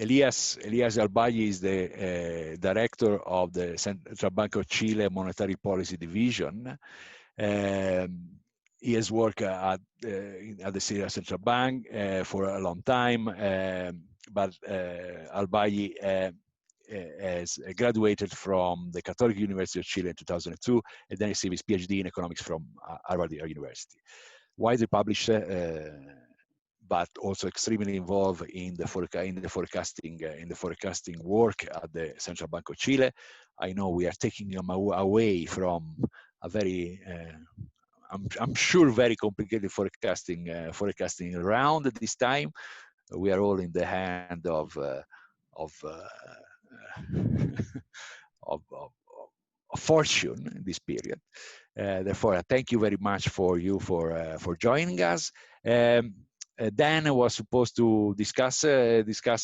Elias Albagli is the director of the Central Bank of Chile Monetary Policy Division. He has worked at the Chilean Central Bank for a long time, but Albagli has graduated from the Catholic University of Chile in 2002, and then received his PhD in economics from Harvard University. Widely published, but also extremely involved in the forecasting work at the Central Bank of Chile. I know we are taking him away from a very, I'm sure, very complicated forecasting round at this time. We are all in the hand of fortune in this period. Therefore, I thank you very much for joining us. Dan was supposed to discuss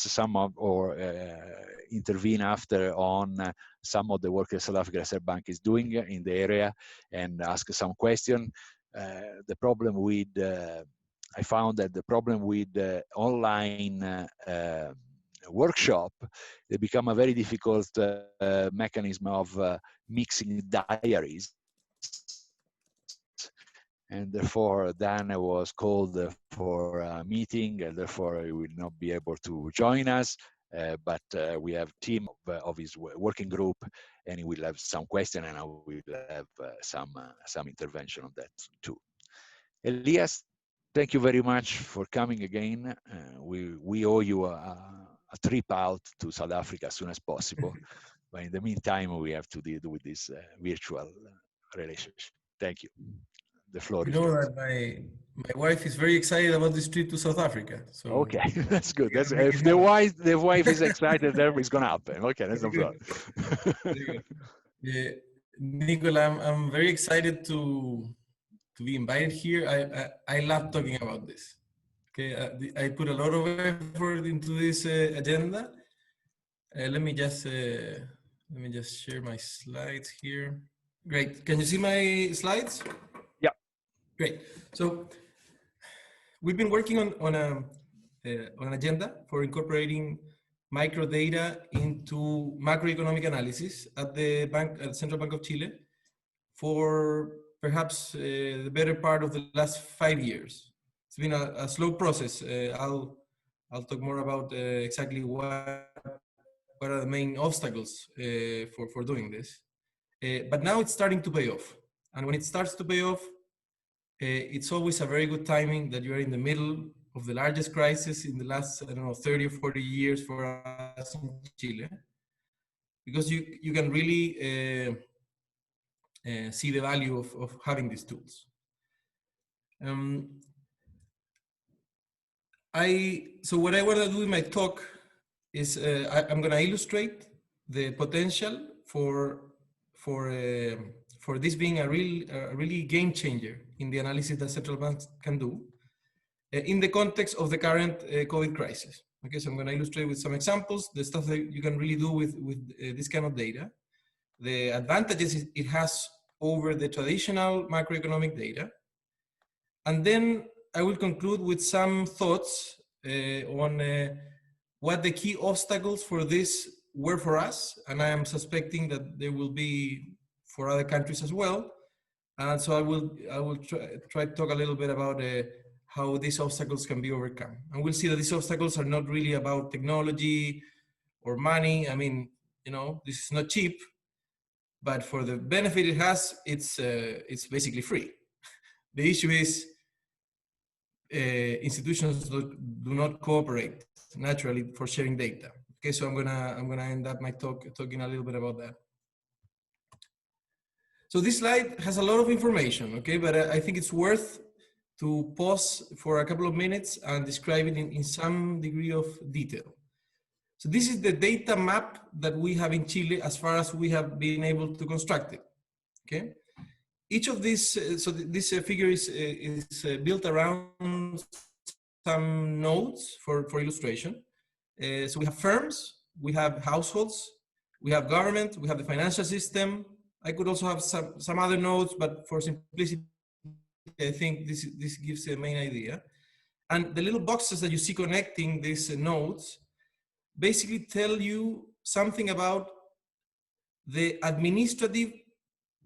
some of, or intervene after on some of the work that South Africa Reserve Bank is doing in the area and ask some question. The problem with, I found that the problem with online workshop, they become a very difficult mechanism of mixing diaries. And therefore, Dan was called for a meeting, and therefore he will not be able to join us. But we have a team of his working group, and he will have some question, and I will have some intervention on that too. Elias, thank you very much for coming again. We owe you a trip out to South Africa as soon as possible. But in the meantime, we have to deal with this virtual relationship. Thank you. The floor is yours. That my wife is very excited about this trip to South Africa. So okay, that's good. That's, if the wife is excited, then it's gonna happen. Okay, that's no problem. Nicola, I'm very excited to be invited here. I love talking about this. Okay, I put a lot of effort into this agenda. Let me just share my slides here. Great. Can you see my slides? Yeah. Great. So we've been working on an agenda for incorporating microdata into macroeconomic analysis at the Central Bank of Chile for perhaps the better part of the last 5 years. It's been a slow process. I'll talk more about exactly what are the main obstacles for doing this. But now it's starting to pay off. And when it starts to pay off, it's always a very good timing that you're in the middle of the largest crisis in the last, 30 or 40 years for us in Chile. Because you can really see the value of having these tools. So what I want to do in my talk is I'm going to illustrate the potential for this being a really game changer in the analysis that central banks can do in the context of the current COVID crisis. Okay, so I'm going to illustrate with some examples the stuff that you can really do with this kind of data, the advantages it has over the traditional macroeconomic data, and then I will conclude with some thoughts on what the key obstacles for this were for us, and I am suspecting that there will be for other countries as well. And so I will try to talk a little bit about how these obstacles can be overcome. And we'll see that these obstacles are not really about technology or money. I mean, this is not cheap, but for the benefit it has, it's basically free. The issue is institutions do not cooperate naturally for sharing data. Okay, so I'm gonna end up my talk talking a little bit about that. So this slide has a lot of information, okay, but I think it's worth to pause for a couple of minutes and describe it in some degree of detail. So this is the data map that we have in Chile as far as we have been able to construct it, okay? Each of these, so this figure is built around some nodes for illustration. So we have firms, we have households, we have government, we have the financial system. I could also have some other nodes, but for simplicity, I think this gives a main idea. And the little boxes that you see connecting these nodes, basically tell you something about the administrative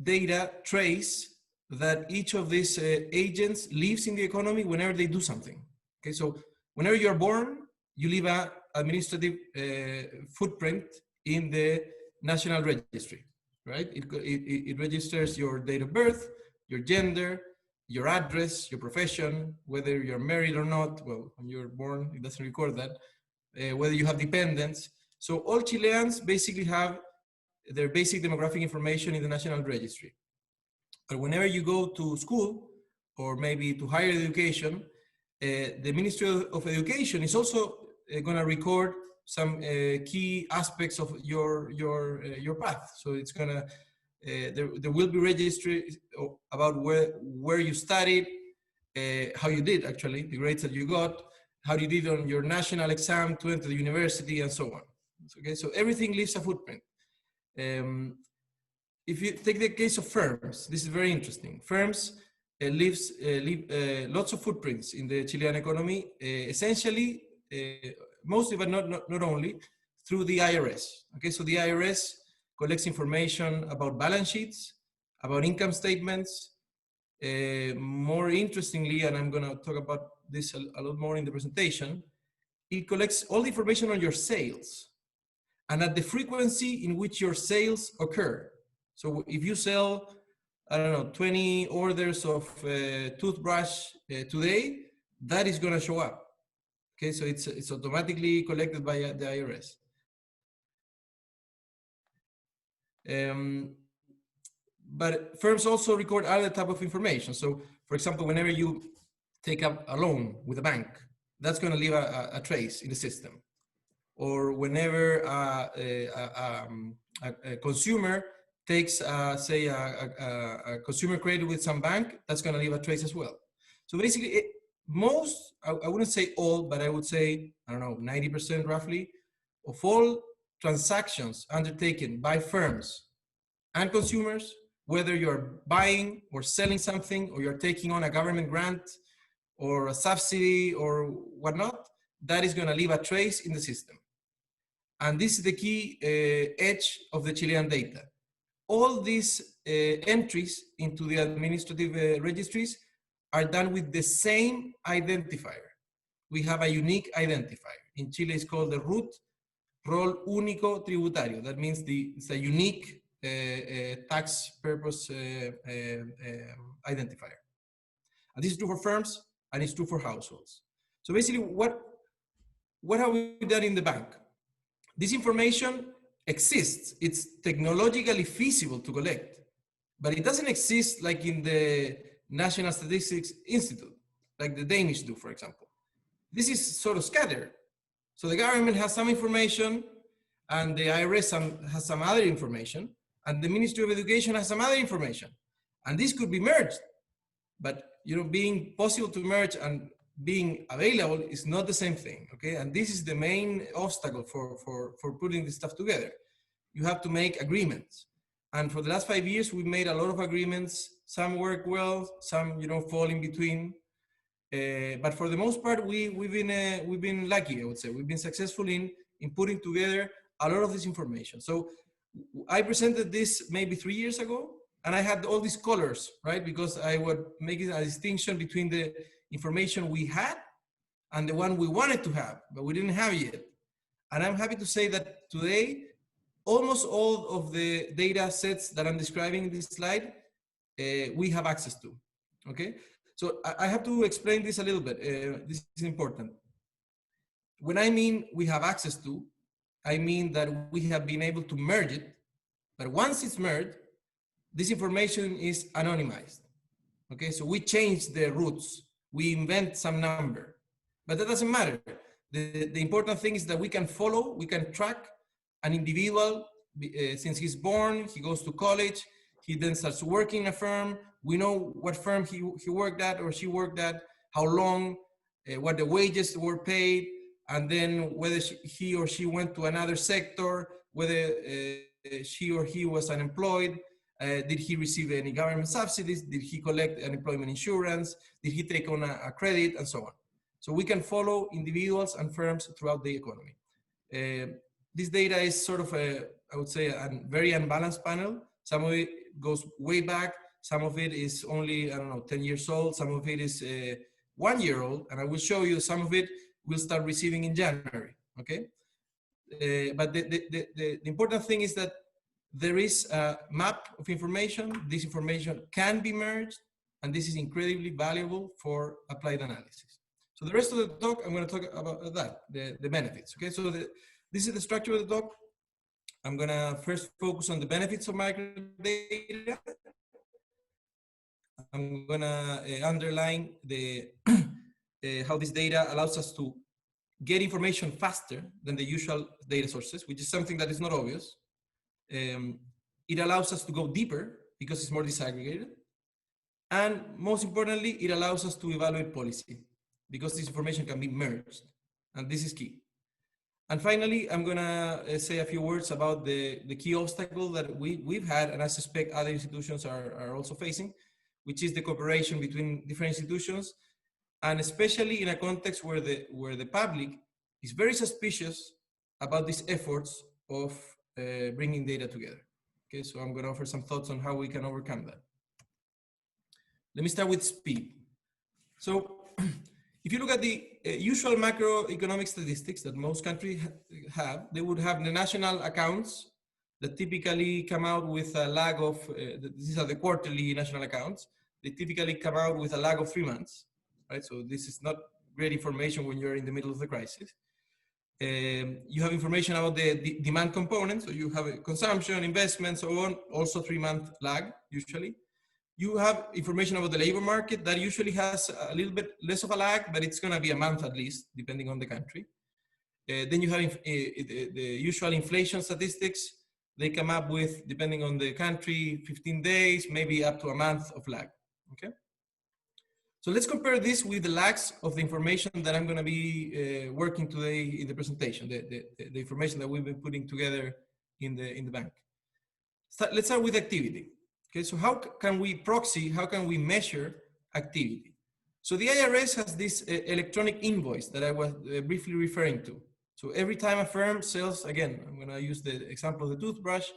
data trace that each of these agents leaves in the economy whenever they do something. Okay, so whenever you're born, you leave an administrative footprint in the national registry, right? It registers your date of birth, your gender, your address, your profession, whether you're married or not. Well, when you're born, it doesn't record that. Whether you have dependents. So all Chileans basically have their basic demographic information in the national registry. But whenever you go to school or maybe to higher education, the Ministry of Education is also going to record some key aspects of your path. So it's going to there will be registry about where you studied, how you did actually, the grades that you got, how you did on your national exam to enter the university, and so on. Okay, so everything leaves a footprint. If you take the case of firms, this is very interesting. Firms leave lots of footprints in the Chilean economy, essentially, mostly, but not only, through the IRS. Okay, so the IRS collects information about balance sheets, about income statements. More interestingly, and I'm going to talk about this a lot more in the presentation, it collects all the information on your sales and at the frequency in which your sales occur. So if you sell, I don't know, 20 orders of toothbrush today, that is going to show up. Okay, so it's automatically collected by the IRS. But firms also record other type of information. So, for example, whenever you take up a loan with a bank, that's going to leave a trace in the system. Or whenever a consumer takes, say, a consumer credit with some bank, that's going to leave a trace as well. So basically, most, I wouldn't say all, but I would say, I don't know, 90% roughly, of all transactions undertaken by firms and consumers, whether you're buying or selling something, or you're taking on a government grant or a subsidy or whatnot, that is going to leave a trace in the system. And this is the key edge of the Chilean data. All these entries into the administrative registries are done with the same identifier. We have a unique identifier. In Chile, it's called the RUT, Rol Único Tributario. That means it's a unique tax purpose identifier. And this is true for firms, and it's true for households. So basically, what have we done in the bank? This information exists. It's technologically feasible to collect, but it doesn't exist like in the National Statistics Institute, like the Danish do, for example. This is sort of scattered. So the government has some information, and the IRS has some other information, and the Ministry of Education has some other information. And this could be merged, but being possible to merge and being available is not the same thing, okay? And this is the main obstacle for putting this stuff together. You have to make agreements. And for the last 5 years, we've made a lot of agreements. Some work well, some fall in between. But for the most part, we've been lucky, I would say. We've been successful in putting together a lot of this information. So I presented this maybe 3 years ago, and I had all these colors, right? Because I would make a distinction between the information we had and the one we wanted to have, but we didn't have yet. And I'm happy to say that today, almost all of the data sets that I'm describing in this slide, we have access to, okay? So I have to explain this a little bit. This is important. When I mean we have access to, I mean that we have been able to merge it, but once it's merged, this information is anonymized, okay? So we change the roots, we invent some number, but that doesn't matter. The important thing is that we can follow, we can track an individual since he's born, he goes to college, he then starts working in a firm. We know what firm he worked at or she worked at, how long, what the wages were paid, and then whether he or she went to another sector, whether she or he was unemployed, did he receive any government subsidies, did he collect unemployment insurance, did he take on a credit, and so on. So we can follow individuals and firms throughout the economy. This data is sort of a, I would say, a very unbalanced panel. Some of it goes way back. Some of it is only, I don't know, 10 years old. Some of it is 1 year old. And I will show you some of it we'll start receiving in January, okay? But the important thing is that there is a map of information. This information can be merged, and this is incredibly valuable for applied analysis. So the rest of the talk, I'm going to talk about that, the benefits. Okay, so this is the structure of the talk. I'm going to first focus on the benefits of microdata. I'm going to underline the how this data allows us to get information faster than the usual data sources, which is something that is not obvious. It allows us to go deeper because it's more disaggregated. And most importantly, it allows us to evaluate policy because this information can be merged. And this is key. And finally, I'm gonna say a few words about the key obstacle that we've had, and I suspect other institutions are also facing, which is the cooperation between different institutions, and especially in a context where the public is very suspicious about these efforts of bringing data together. Okay, so I'm gonna offer some thoughts on how we can overcome that. Let me start with speed. So if you look at the usual macroeconomic statistics that most countries have, they would have the national accounts that typically come out with a lag of, these are the quarterly national accounts, they typically come out with a lag of 3 months, right? So this is not great information when you're in the middle of the crisis. You have information about the demand components, so you have consumption, investment, so on, also 3-month lag usually. You have information about the labor market that usually has a little bit less of a lag, but it's going to be a month at least, depending on the country. Then you have the usual inflation statistics. They come up with, depending on the country, 15 days, maybe up to a month of lag. Okay. So let's compare this with the lags of the information that I'm going to be working today in the presentation, the information that we've been putting together in the bank. Let's start with activity. Okay, so how can we proxy, how can we measure activity? So the IRS has this electronic invoice that I was briefly referring to. So every time a firm sells, again, I'm gonna use the example of the toothbrush.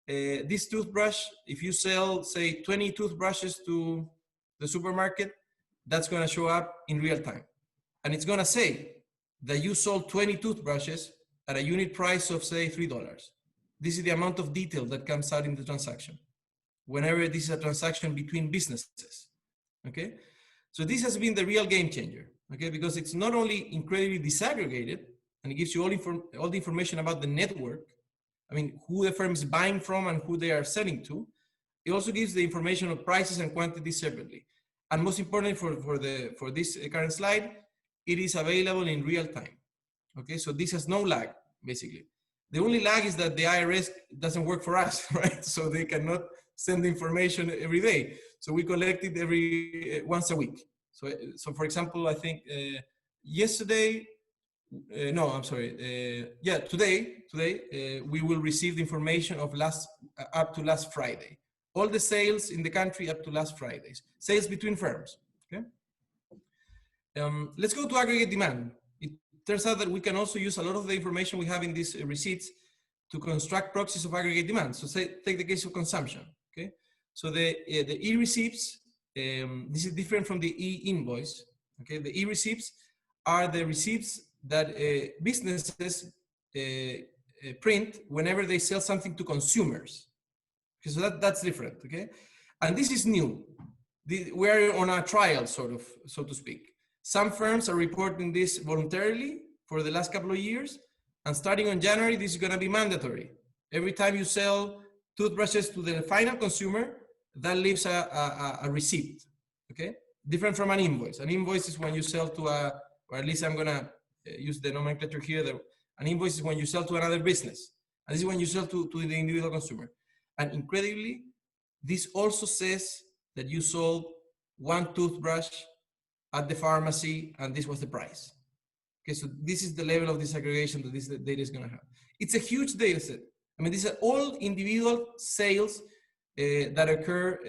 This toothbrush, if you sell, say, 20 toothbrushes to the supermarket, that's gonna show up in real time. And it's gonna say that you sold 20 toothbrushes at a unit price of, say, $3. This is the amount of detail that comes out in the transaction whenever this is a transaction between businesses, okay? So this has been the real game changer, okay? Because it's not only incredibly disaggregated, and it gives you all the information about the network, I mean, who the firm is buying from and who they are selling to. It also gives the information of prices and quantities separately. And most importantly for this current slide, it is available in real time, okay? So this has no lag, basically. The only lag is that the IRS doesn't work for us, right? So they cannot send the information every day. So we collect it once a week. So for example, I think yesterday, today we will receive the information of up to last Friday. All the sales in the country up to last Fridays. Sales between firms, okay? Let's go to aggregate demand. It turns out that we can also use a lot of the information we have in these receipts to construct proxies of aggregate demand. So take the case of consumption, okay? So the e-receipts, this is different from the e-invoice, okay? The e-receipts are the receipts that businesses print whenever they sell something to consumers. Okay, so that's different, okay? And this is new. We're on a trial, sort of, so to speak. Some firms are reporting this voluntarily for the last couple of years, and starting on January, this is gonna be mandatory. Every time you sell toothbrushes to the final consumer, that leaves a receipt, okay? Different from an invoice. An invoice is when you sell to or at least I'm gonna use the nomenclature here, that an invoice is when you sell to another business. And this is when you sell to the individual consumer. And incredibly, this also says that you sold 1 toothbrush at the pharmacy and this was the price. Okay, so this is the level of disaggregation that this data is gonna have. It's a huge data set. I mean, these are all individual sales that occur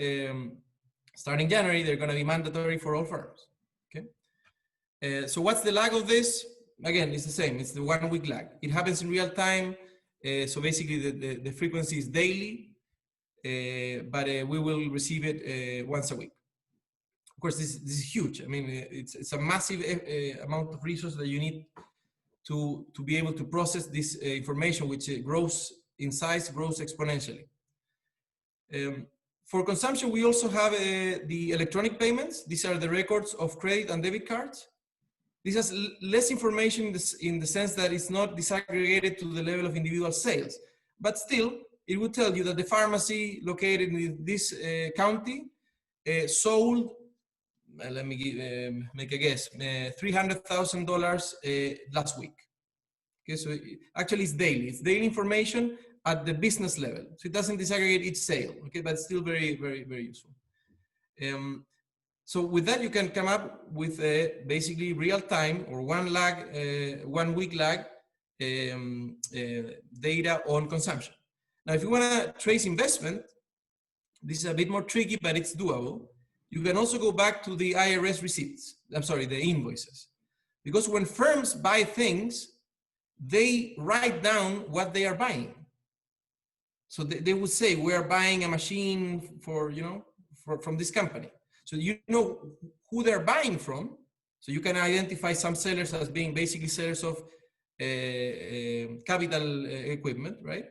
starting January. They're gonna be mandatory for all firms, okay? So what's the lag of this? again, it's the same. It's the 1 week lag. It happens in real time. So basically the frequency is daily, but we will receive it once a week. Of course, this is huge. I mean, it's a massive amount of resources that you need to be able to process this information, which grows in size, grows exponentially. For consumption, we also have the electronic payments. These are the records of credit and debit cards. This has less information in the sense that it's not disaggregated to the level of individual sales, but still, it will tell you that the pharmacy located in this county sold, let me make a guess, $300,000 last week. Okay, so actually it's daily. It's daily information at the business level. So it doesn't disaggregate each sale, okay, but it's still very, very, very useful. So with that, you can come up with basically real time or 1 week lag data on consumption. Now, if you want to trace investment, this is a bit more tricky, but it's doable. You can also go back to the IRS receipts. I'm sorry, the invoices. Because when firms buy things, they write down what they are buying. So they would say, we're buying a machine for, from this company. So you know who they're buying from. So you can identify some sellers as being basically sellers of capital equipment, right?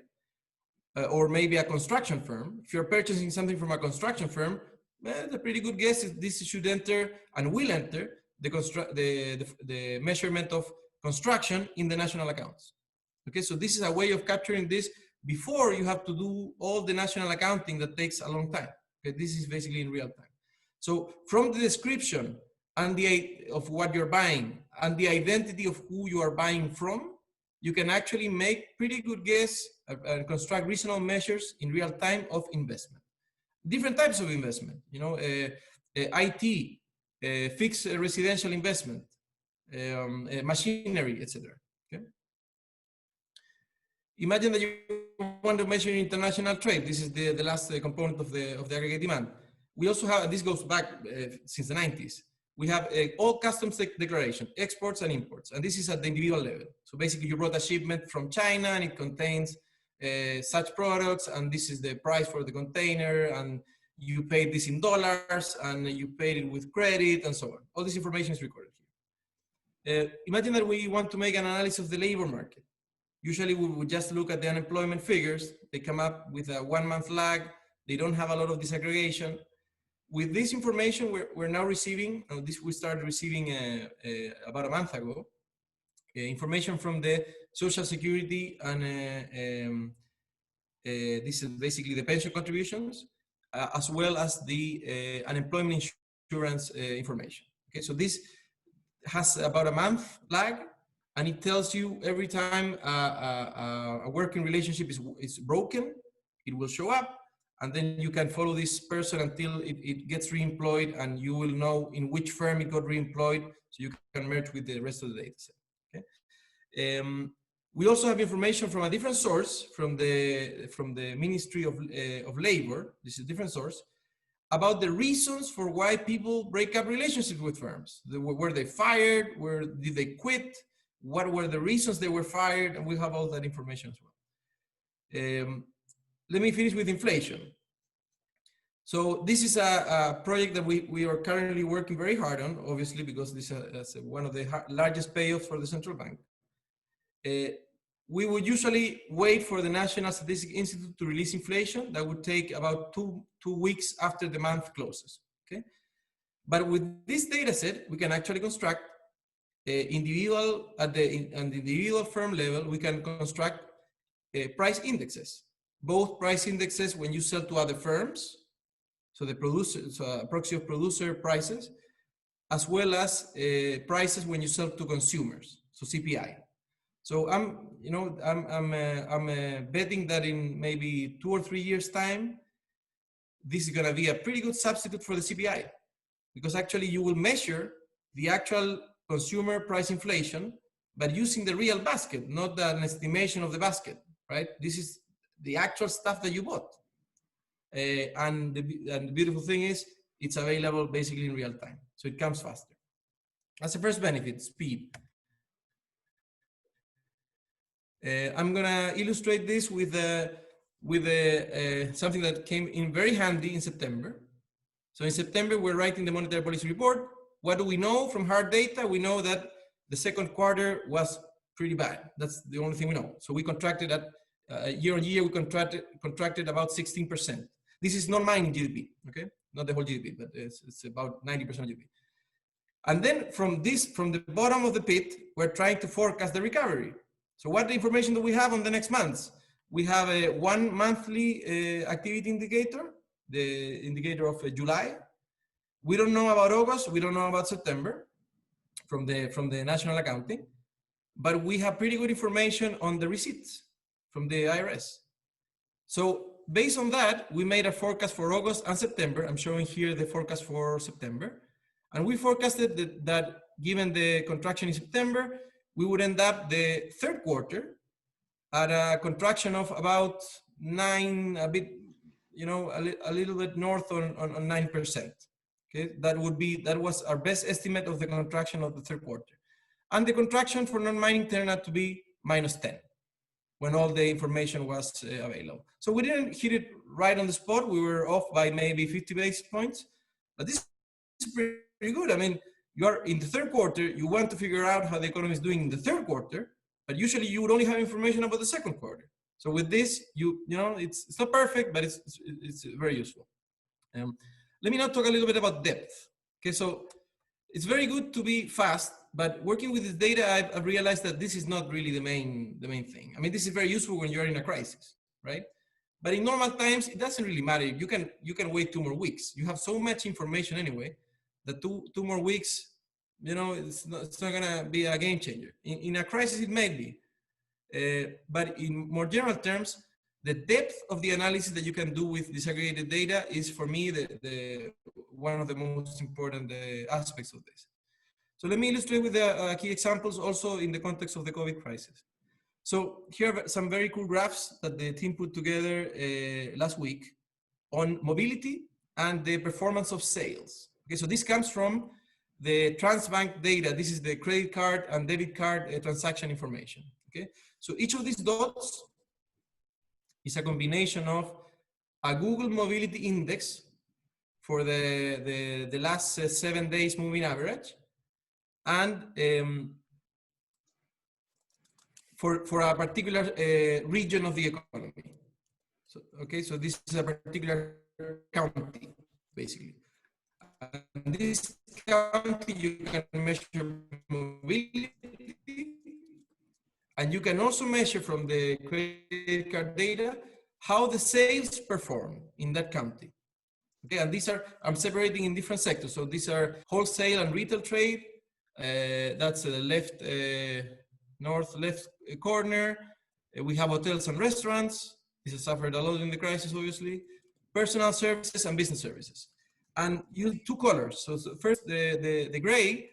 Or maybe a construction firm. If you're purchasing something from a construction firm, well, a pretty good guess is this should enter and will enter the measurement of construction in the national accounts. Okay, so this is a way of capturing this before you have to do all the national accounting that takes a long time. Okay, this is basically in real time. So from the description and of what you're buying and the identity of who you are buying from, you can actually make pretty good guess and construct reasonable measures in real time of investment. Different types of investment, IT, fixed residential investment, machinery, etc. Okay? Imagine that you want to measure international trade. This is the last component of the aggregate demand. We also have, and this goes back since the 90s, we have all customs declaration, exports and imports, and this is at the individual level. So basically you brought a shipment from China and it contains such products, and this is the price for the container, and you paid this in dollars, and you paid it with credit, and so on. All this information is recorded here. Imagine that we want to make an analysis of the labor market. Usually we would just look at the unemployment figures. They come up with a 1 month lag. They don't have a lot of disaggregation. With this information, we're now receiving, we started receiving about a month ago, information from the Social Security and this is basically the pension contributions, as well as the unemployment insurance information. Okay, so this has about a month lag, and it tells you every time a working relationship is broken, it will show up. And then you can follow this person until it gets reemployed, and you will know in which firm it got reemployed, so you can merge with the rest of the data set. Okay? We also have information from a different source, from the Ministry of Labor. This is a different source, about the reasons for why people break up relationships with firms. Were they fired? Did they quit? What were the reasons they were fired? And we have all that information as well. Let me finish with inflation. So this is a project that we are currently working very hard on, obviously, because this is one of the largest payoffs for the central bank. We would usually wait for the National Statistics Institute to release inflation. That would take about two weeks after the month closes, okay? But with this data set, we can actually construct individual, at the individual firm level, we can construct price indexes. Both price indexes when you sell to other firms, so the producer, so a proxy of producer prices, as well as prices when you sell to consumers, so CPI. So I'm betting that in maybe 2 or 3 years' time, this is going to be a pretty good substitute for the CPI, because actually you will measure the actual consumer price inflation, but using the real basket, not an estimation of the basket, right? This is the actual stuff that you bought. And the beautiful thing is it's available basically in real time. So it comes faster. That's the first benefit, speed. I'm gonna illustrate this with something that came in very handy in September. So in September, we're writing the monetary policy report. What do we know from hard data? We know that the second quarter was pretty bad. That's the only thing we know. So we contracted at year on year, we contracted about 16%. This is non-mining GDP, okay? Not the whole GDP, but it's about 90% of GDP. And then from the bottom of the pit, we're trying to forecast the recovery. So what information do we have on the next months? We have a 1 monthly activity indicator, the indicator of July. We don't know about August, we don't know about September from the national accounting, but we have pretty good information on the receipts from the IRS. So based on that, we made a forecast for August and September. I'm showing here the forecast for September. And we forecasted that given the contraction in September, we would end up the third quarter at a contraction of about 9, a bit, you know, a little bit north on 9%. Okay, that was our best estimate of the contraction of the third quarter. And the contraction for non-mining turned out to be -10 when all the information was available. So we didn't hit it right on the spot. We were off by maybe 50 basis points, but this is pretty good. I mean, you are in the third quarter, you want to figure out how the economy is doing in the third quarter, but usually you would only have information about the second quarter. So with this, you know, it's not perfect, but it's very useful. Let me now talk a little bit about depth. Okay, so it's very good to be fast, but working with this data, I've realized that this is not really the main thing. I mean, this is very useful when you're in a crisis, right? But in normal times, it doesn't really matter. You can wait 2 more weeks. You have so much information anyway that two more weeks, you know, it's not gonna be a game changer. In a crisis, it may be, but in more general terms, the depth of the analysis that you can do with disaggregated data is, for me, one of the most important aspects of this. So let me illustrate with the key examples also in the context of the COVID crisis. So here are some very cool graphs that the team put together last week on mobility and the performance of sales. Okay, so this comes from the Transbank data. This is the credit card and debit card transaction information. Okay, so each of these dots is a combination of a Google mobility index for the last 7 days moving average, and for a particular region of the economy. So, okay, so this is a particular county, basically. And this county, you can measure mobility, and you can also measure from the credit card data how the sales perform in that county. Okay, and these are, I'm separating in different sectors. So these are wholesale and retail trade. That's the left, north left corner. We have hotels and restaurants. This has suffered a lot in the crisis, obviously. Personal services and business services. And you two colors. So first, the gray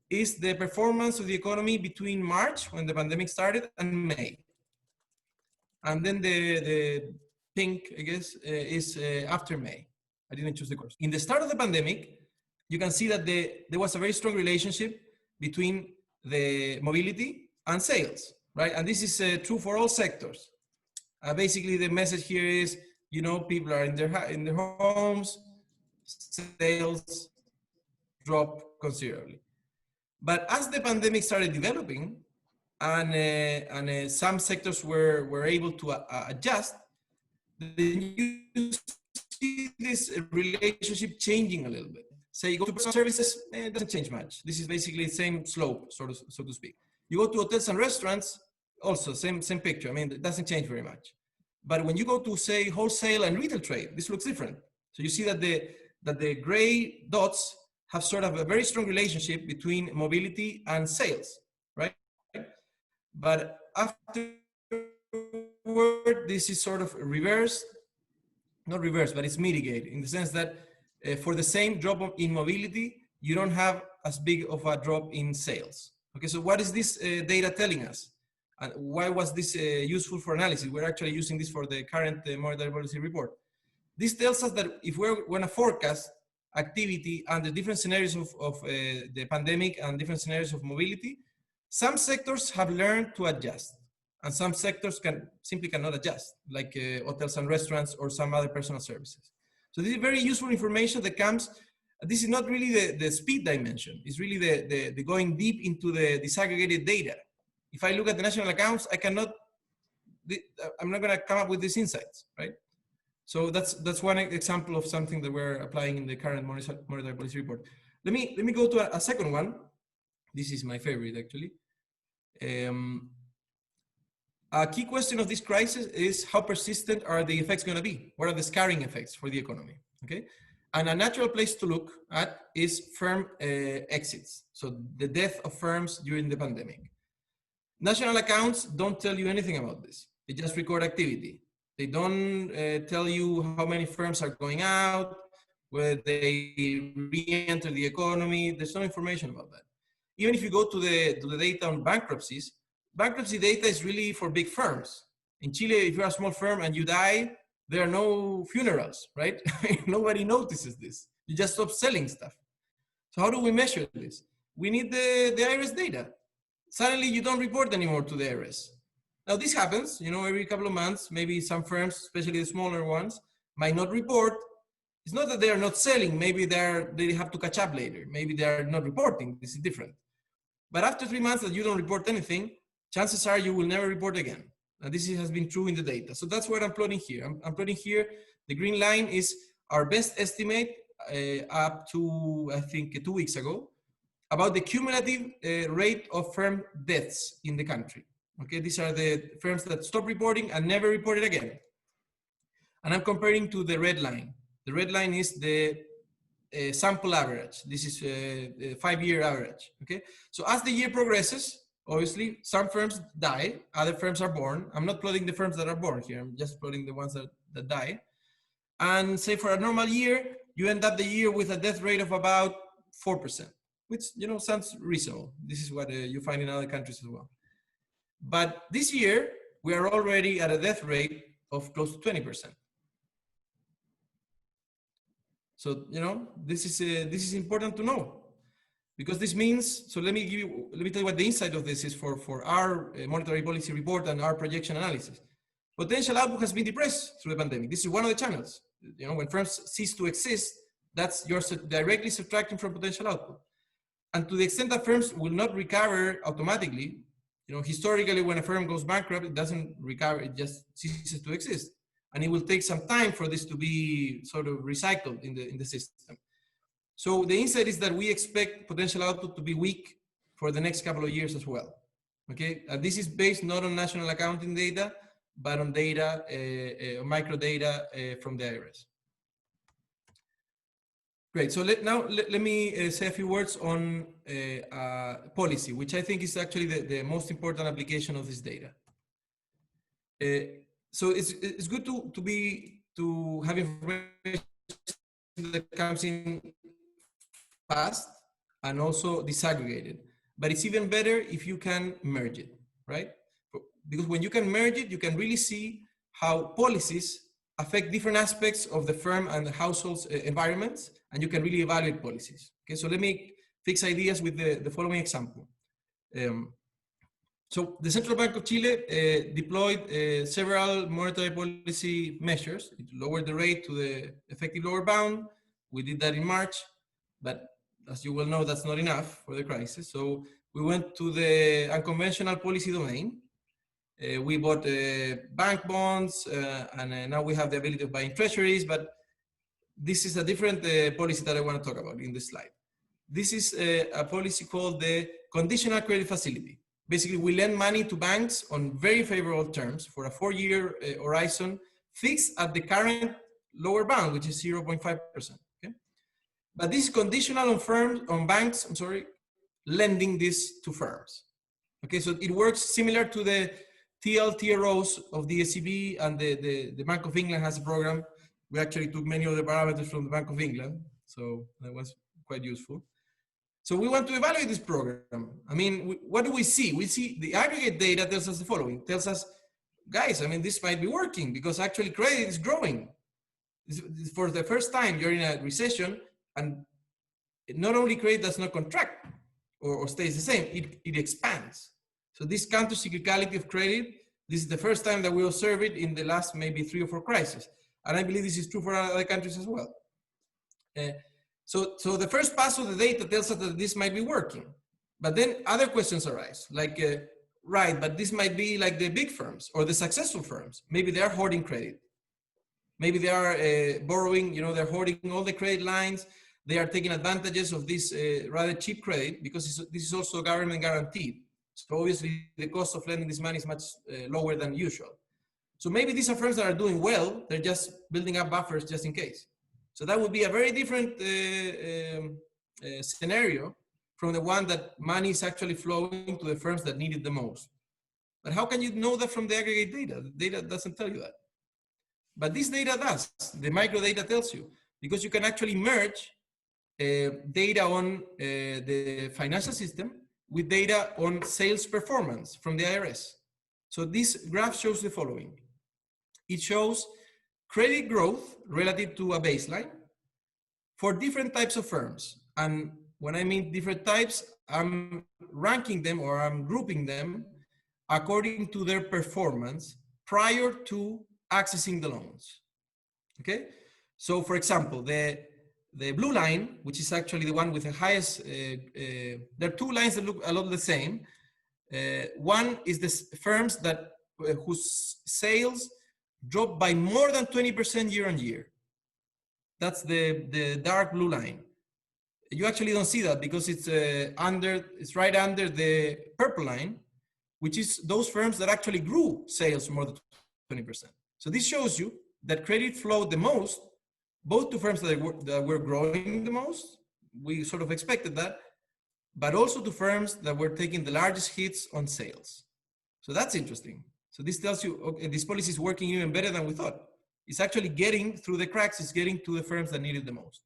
is the performance of the economy between March, when the pandemic started, and May. And then the pink, I guess, is after May. I didn't choose the course. In the start of the pandemic, you can see that there was a very strong relationship between the mobility and sales, right? And this is true for all sectors. Basically, the message here is, you know, people are in their homes, sales drop considerably. But as the pandemic started developing, and some sectors were able to adjust, then you see this relationship changing a little bit. Say you go to personal services, it doesn't change much. This is basically the same slope, so to speak. You go to hotels and restaurants, also same picture. I mean, it doesn't change very much. But when you go to, say, wholesale and retail trade, this looks different. So you see that the gray dots have sort of a very strong relationship between mobility and sales, right? But afterward, this is sort of reversed, not reversed, but it's mitigated in the sense that for the same drop in mobility, you don't have as big of a drop in sales. Okay, so what is this data telling us? And why was this useful for analysis? We're actually using this for the current monetary policy report. This tells us that if we're going to forecast activity under different scenarios of the pandemic and different scenarios of mobility, some sectors have learned to adjust. and some sectors simply cannot adjust, like hotels and restaurants or some other personal services. So this is very useful information that comes. This is not really the speed dimension. It's really the going deep into the disaggregated data. If I look at the national accounts, I'm not going to come up with these insights, right? So that's one example of something that we're applying in the current monetary policy report. Let me go to a second one. This is my favorite, actually. A key question of this crisis is how persistent are the effects going to be? What are the scarring effects for the economy? Okay, and a natural place to look at is firm exits. So the death of firms during the pandemic. National accounts don't tell you anything about this. They just record activity. They don't tell you how many firms are going out, whether they re-enter the economy. There's no information about that. Even if you go to the data on bankruptcies, bankruptcy data is really for big firms. In Chile, if you're a small firm and you die, there are no funerals, right? Nobody notices this. You just stop selling stuff. So how do we measure this? We need the IRS data. Suddenly you don't report anymore to the IRS. Now this happens, every couple of months. Maybe some firms, especially the smaller ones, might not report. It's not that they are not selling. Maybe they have to catch up later. Maybe they are not reporting. This is different. But after 3 months that you don't report anything, chances are you will never report again. And this has been true in the data. So that's what I'm plotting here. I'm plotting here, the green line is our best estimate up to, I think, 2 weeks ago, about the cumulative rate of firm deaths in the country. Okay, these are the firms that stop reporting and never reported again. And I'm comparing to the red line. The red line is the sample average. This is a 5-year average, okay? So as the year progresses, obviously, some firms die, other firms are born. I'm not plotting the firms that are born here. I'm just plotting the ones that die. And say for a normal year, you end up the year with a death rate of about 4%, which, sounds reasonable. This is what you find in other countries as well. But this year, we are already at a death rate of close to 20%. So, this is important to know. Because this means, so let me tell you what the insight of this is for our monetary policy report and our projection analysis. Potential output has been depressed through the pandemic. This is one of the channels. When firms cease to exist, you're directly subtracting from potential output. And to the extent that firms will not recover automatically, historically when a firm goes bankrupt, it doesn't recover, it just ceases to exist. And it will take some time for this to be sort of recycled in the system. So the insight is that we expect potential output to be weak for the next couple of years as well. Okay, and this is based not on national accounting data, but on data, micro data from the IRS. Great. So let me say a few words on policy, which I think is actually the most important application of this data. So it's good to have information that comes in fast and also disaggregated, but it's even better if you can merge it, right? Because when you can merge it, you can really see how policies affect different aspects of the firm and the household's environments, and you can really evaluate policies. Okay, so let me fix ideas with the following example. So the Central Bank of Chile deployed several monetary policy measures. It lowered the rate to the effective lower bound. We did that in March, but as you well know, that's not enough for the crisis. So we went to the unconventional policy domain. We bought bank bonds, and now we have the ability of buying treasuries, but this is a different policy that I want to talk about in this slide. This is a policy called the conditional credit facility. Basically, we lend money to banks on very favorable terms for a 4-year horizon, fixed at the current lower bound, which is 0.5%. Okay? But this is conditional on banks, lending this to firms. Okay, so it works similar to the TLTROs of the ECB, and the Bank of England has a program. We actually took many of the parameters from the Bank of England, so that was quite useful. So we want to evaluate this program. I mean, what do we see? We see the aggregate data tells us the following. It tells us, guys, I mean, this might be working because actually credit is growing. For the first time, you're in a recession, and not only credit does not contract or stays the same, it expands. So this counter-cyclicality of credit This is the first time that we observe it in the last maybe 3 or 4 crises. And I believe this is true for other countries as well. So the first pass of the data tells us that this might be working. But then other questions arise, like, right, but this might be like the big firms or the successful firms. Maybe they are hoarding credit. Maybe they are borrowing, you know, they're hoarding all the credit lines. They are taking advantages of this rather cheap credit because this is also government guaranteed. So obviously the cost of lending this money is much lower than usual. So maybe these are firms that are doing well. They're just building up buffers just in case. So that would be a very different scenario from the one that money is actually flowing to the firms that need it the most. But how can you know that from the aggregate data? The data doesn't tell you that. But this data does. The micro data tells you, because you can actually merge data on the financial system with data on sales performance from the IRS. So this graph shows the following. It shows credit growth relative to a baseline for different types of firms. And when I mean different types, I'm ranking them or I'm grouping them according to their performance prior to accessing the loans. Okay? So for example, the blue line, which is actually the one with the highest, there are 2 lines that look a lot the same. One is the firms that whose sales dropped by more than 20% year on year. That's the dark blue line. You actually don't see that because it's right under the purple line, which is those firms that actually grew sales more than 20%. So this shows you that credit flowed the most, both to firms that were growing the most, we sort of expected that, but also to firms that were taking the largest hits on sales. So that's interesting. So this tells you, okay, this policy is working even better than we thought. It's actually getting through the cracks, it's getting to the firms that need it the most.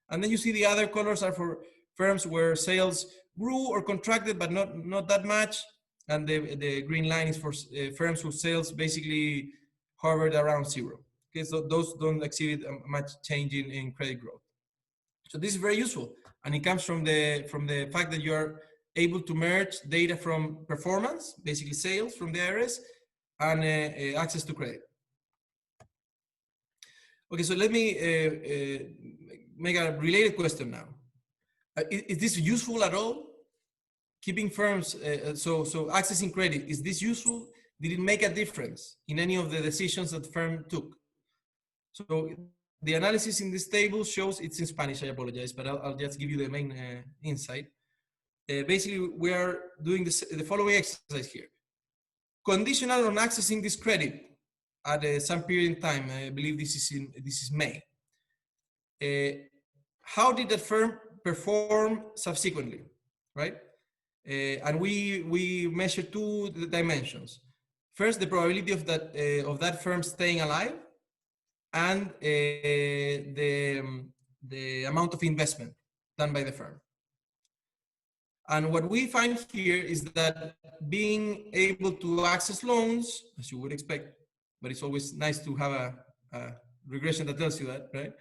And then you see the other colors are for firms where sales grew or contracted, but not that much. And the green line is for firms whose sales basically hovered around 0. Okay, so those don't exhibit much change in credit growth. So this is very useful, and it comes from the fact that you are able to merge data from performance, basically sales from the IRS, and access to credit. Okay, so let me make a related question now. Is this useful at all? Keeping firms, so accessing credit, is this useful? Did it make a difference in any of the decisions that the firm took? So the analysis in this table shows, it's in Spanish, I apologize, but I'll just give you the main insight. Basically, we are doing the following exercise here. Conditional on accessing this credit at some period in time, I believe this is May. How did that firm perform subsequently, right? And we measure 2 dimensions. First, the probability of that firm staying alive, and the amount of investment done by the firm. And what we find here is that being able to access loans, as you would expect, but it's always nice to have a regression that tells you that, right?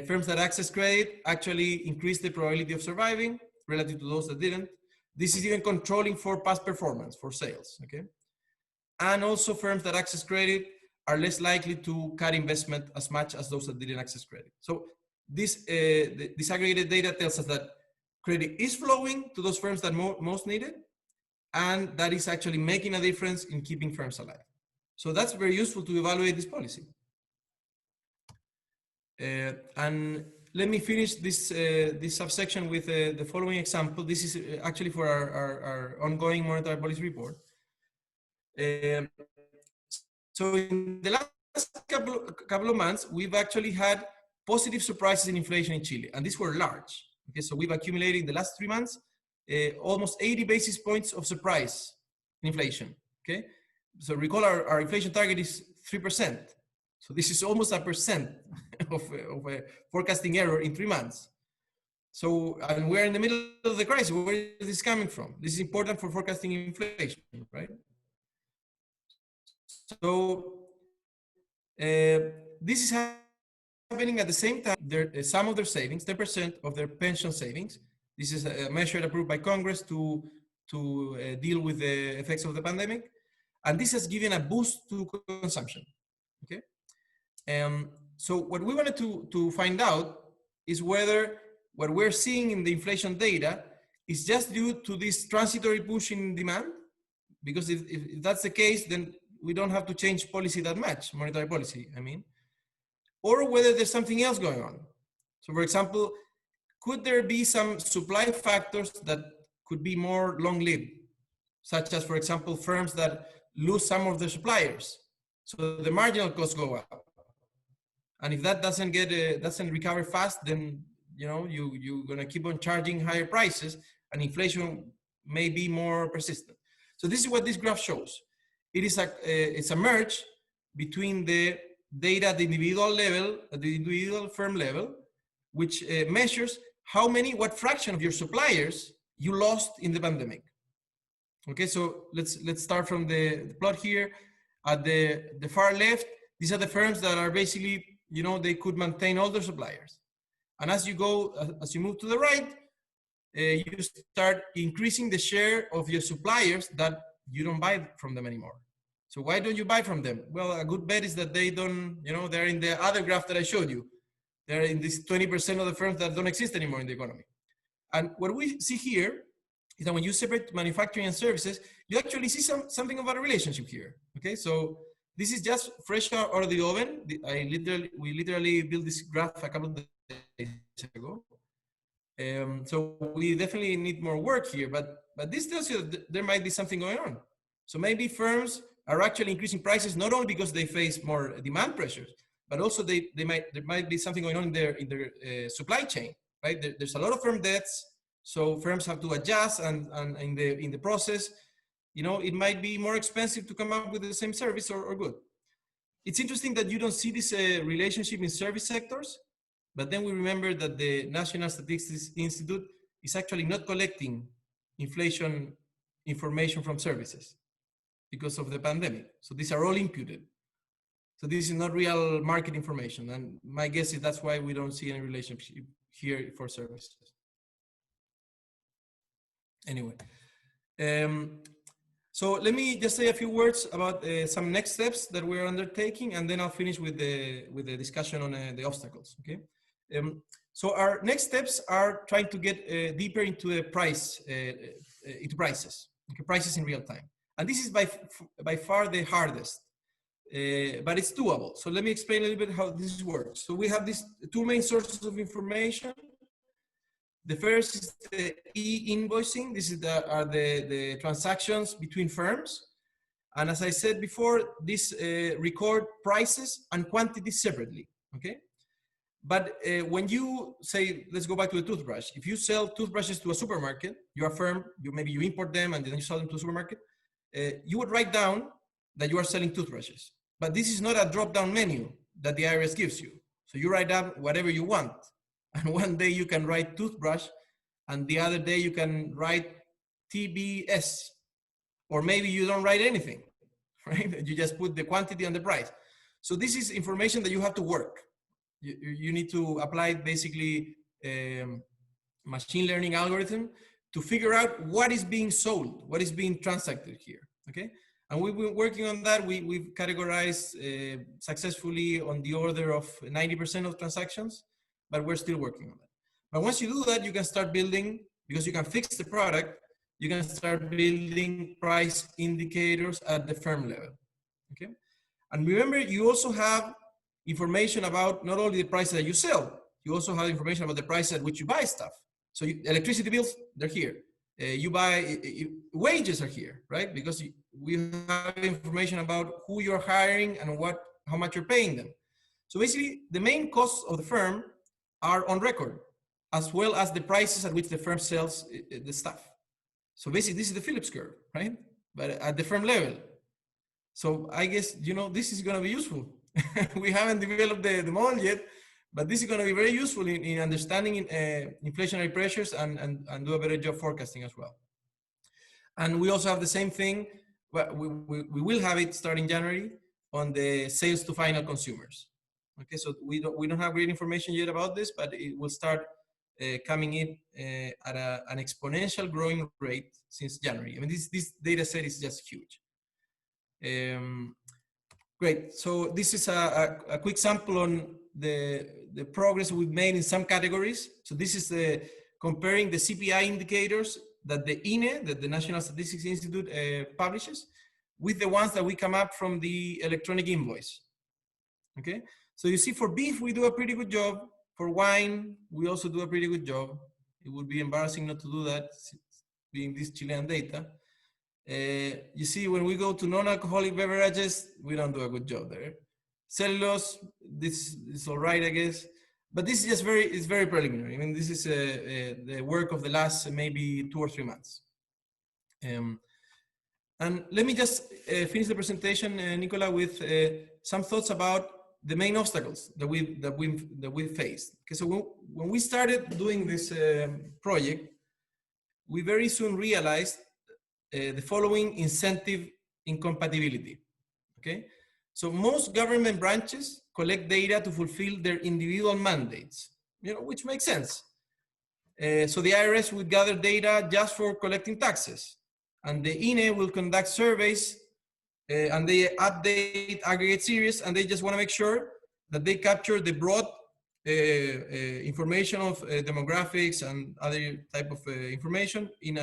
Firms that access credit actually increase the probability of surviving relative to those that didn't. This is even controlling for past performance, for sales, okay? And also firms that access credit are less likely to cut investment as much as those that didn't access credit. So this disaggregated data tells us that credit is flowing to those firms that most need it, and that is actually making a difference in keeping firms alive. So that's very useful to evaluate this policy. And let me finish this subsection with the following example. This is actually for our ongoing monetary policy report. So in the last couple of months, we've actually had positive surprises in inflation in Chile, and these were large. Okay, so we've accumulated in the last 3 months almost 80 basis points of surprise in inflation. Okay, so recall our inflation target is 3%. So this is almost 1% of a forecasting error in 3 months. So, and we're in the middle of the crisis. Where is this coming from? This is important for forecasting inflation, right? So this is happening at the same time. Some of their savings, 10% of their pension savings. This is a measure approved by Congress to deal with the effects of the pandemic. And this has given a boost to consumption, okay? So what we wanted to find out is whether what we're seeing in the inflation data is just due to this transitory push in demand, because if that's the case, then we don't have to change policy that much, monetary policy, I mean, or whether there's something else going on. So for example, could there be some supply factors that could be more long-lived, such as, for example, firms that lose some of their suppliers, so the marginal costs go up. And if that doesn't recover fast, then you're gonna keep on charging higher prices, and inflation may be more persistent. So this is what this graph shows. It's a merge between the data at the individual level, at the individual firm level, which measures what fraction of your suppliers you lost in the pandemic. Okay, so let's start from the plot here. At the far left, these are the firms that are basically, they could maintain all their suppliers. And as you move to the right, you start increasing the share of your suppliers that you don't buy from them anymore. So why don't you buy from them? Well, a good bet is that they don't, they're in the other graph that I showed you. They're in this 20% of the firms that don't exist anymore in the economy. And what we see here is that when you separate manufacturing and services, you actually see something about a relationship here. Okay, so this is just fresh out of the oven. We literally built this graph a couple of days ago. So we definitely need more work here, but this tells you that there might be something going on. So maybe firms are actually increasing prices not only because they face more demand pressures, but also there might be something going on in their supply chain, right? There's a lot of firm debts, so firms have to adjust, and in the process, it might be more expensive to come up with the same service or good. It's interesting that you don't see this relationship in service sectors, but then we remember that the National Statistics Institute is actually not collecting inflation information from services because of the pandemic. So these are all imputed. So this is not real market information. And my guess is that's why we don't see any relationship here for services. Anyway, so let me just say a few words about some next steps that we're undertaking, and then I'll finish with the discussion on the obstacles, okay? So our next steps are trying to get deeper into the prices, okay, prices in real time. And this is by far the hardest, but it's doable. So let me explain a little bit how this works. So we have these two main sources of information. The first is the e-invoicing. This is are the transactions between firms. And as I said before, this record prices and quantities separately, okay? But when you say, let's go back to the toothbrush. If you sell toothbrushes to a supermarket, you're a firm, maybe you import them and then you sell them to a supermarket, you would write down that you are selling toothbrushes. But this is not a drop-down menu that the IRS gives you. So you write down whatever you want. And one day you can write toothbrush, and the other day you can write TBS. Or maybe you don't write anything, right? You just put the quantity and the price. So this is information that you have to work. You need to apply basically machine learning algorithm to figure out what is being sold, what is being transacted here, okay? And we've been working on that. We've categorized successfully on the order of 90% of transactions, but we're still working on that. But once you do that, you can start building, because you can fix the product, you can start building price indicators at the firm level, okay? And remember, you also have information about not only the price that you sell, you also have information about the price at which you buy stuff. So electricity bills, they're here. Wages are here, right? Because we have information about who you're hiring and how much you're paying them. So basically, the main costs of the firm are on record, as well as the prices at which the firm sells the stuff. So basically, this is the Phillips curve, right? But at the firm level. So I guess, this is going to be useful. We haven't developed the model yet, but this is going to be very useful in understanding inflationary pressures and do a better job forecasting as well. And we also have the same thing, but we will have it starting January on the sales to final consumers. Okay, so we don't have great information yet about this, but it will start coming in at an exponential growing rate since January. I mean, this data set is just huge. Great. So this is a quick sample on the progress we've made in some categories. So this is the comparing the CPI indicators that the INE, that the National Statistics Institute publishes, with the ones that we come up from the electronic invoice. Okay. So you see, for beef, we do a pretty good job. For wine, we also do a pretty good job. It would be embarrassing not to do that, being this Chilean data. You see, when we go to non-alcoholic beverages, we don't do a good job there. Cellulose, this is all right, I guess. But this is just it's very preliminary. I mean, this is the work of the last maybe 2 or 3 months. And let me just finish the presentation, Nicola, with some thoughts about the main obstacles that we faced. Okay, so when we started doing this project, we very soon realized the following incentive incompatibility. Okay, so most government branches collect data to fulfill their individual mandates, which makes sense. So the IRS would gather data just for collecting taxes, and the INE will conduct surveys, and they update aggregate series, and they just want to make sure that they capture the broad information of demographics and other type of information in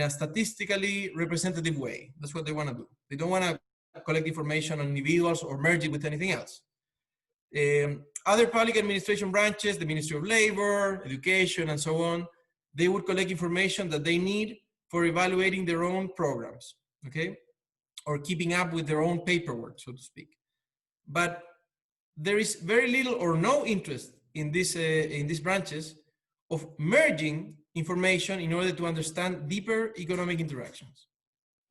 a statistically representative way. That's what they want to do. They don't want to collect information on individuals or merge it with anything else. Other public administration branches, the Ministry of Labor, Education, and so on, they would collect information that they need for evaluating their own programs, okay? Or keeping up with their own paperwork, so to speak. But there is very little or no interest in these branches of merging information in order to understand deeper economic interactions.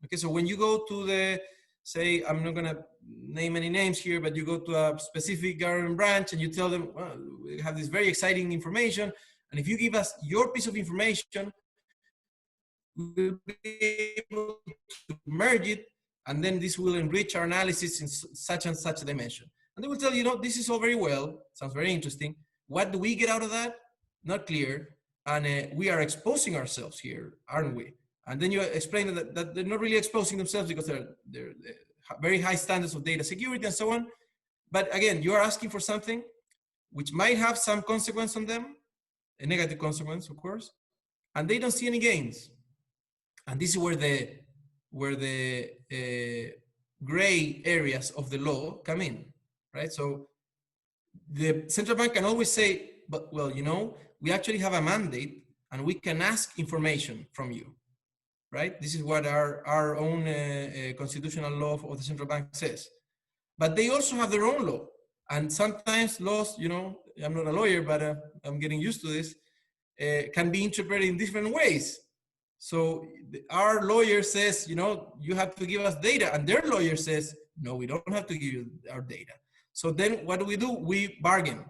Okay, so when you go to say, I'm not gonna name any names here, but you go to a specific government branch and you tell them, well, we have this very exciting information, and if you give us your piece of information, we'll be able to merge it, and then this will enrich our analysis in such and such a dimension. And they will tell you, this is all very well, sounds very interesting. What do we get out of that? Not clear. And we are exposing ourselves here, aren't we? And then you explain that they're not really exposing themselves because they're very high standards of data security and so on. But again, you are asking for something which might have some consequence on them, a negative consequence, of course, and they don't see any gains. And this is where the gray areas of the law come in, right? So the central bank can always say, but well, we actually have a mandate and we can ask information from you, right? This is what our own constitutional law of the central bank says. But they also have their own law. And sometimes laws, I'm not a lawyer, but I'm getting used to this, can be interpreted in different ways. So our lawyer says, you have to give us data, and their lawyer says, no, we don't have to give you our data. So then what do? We bargain.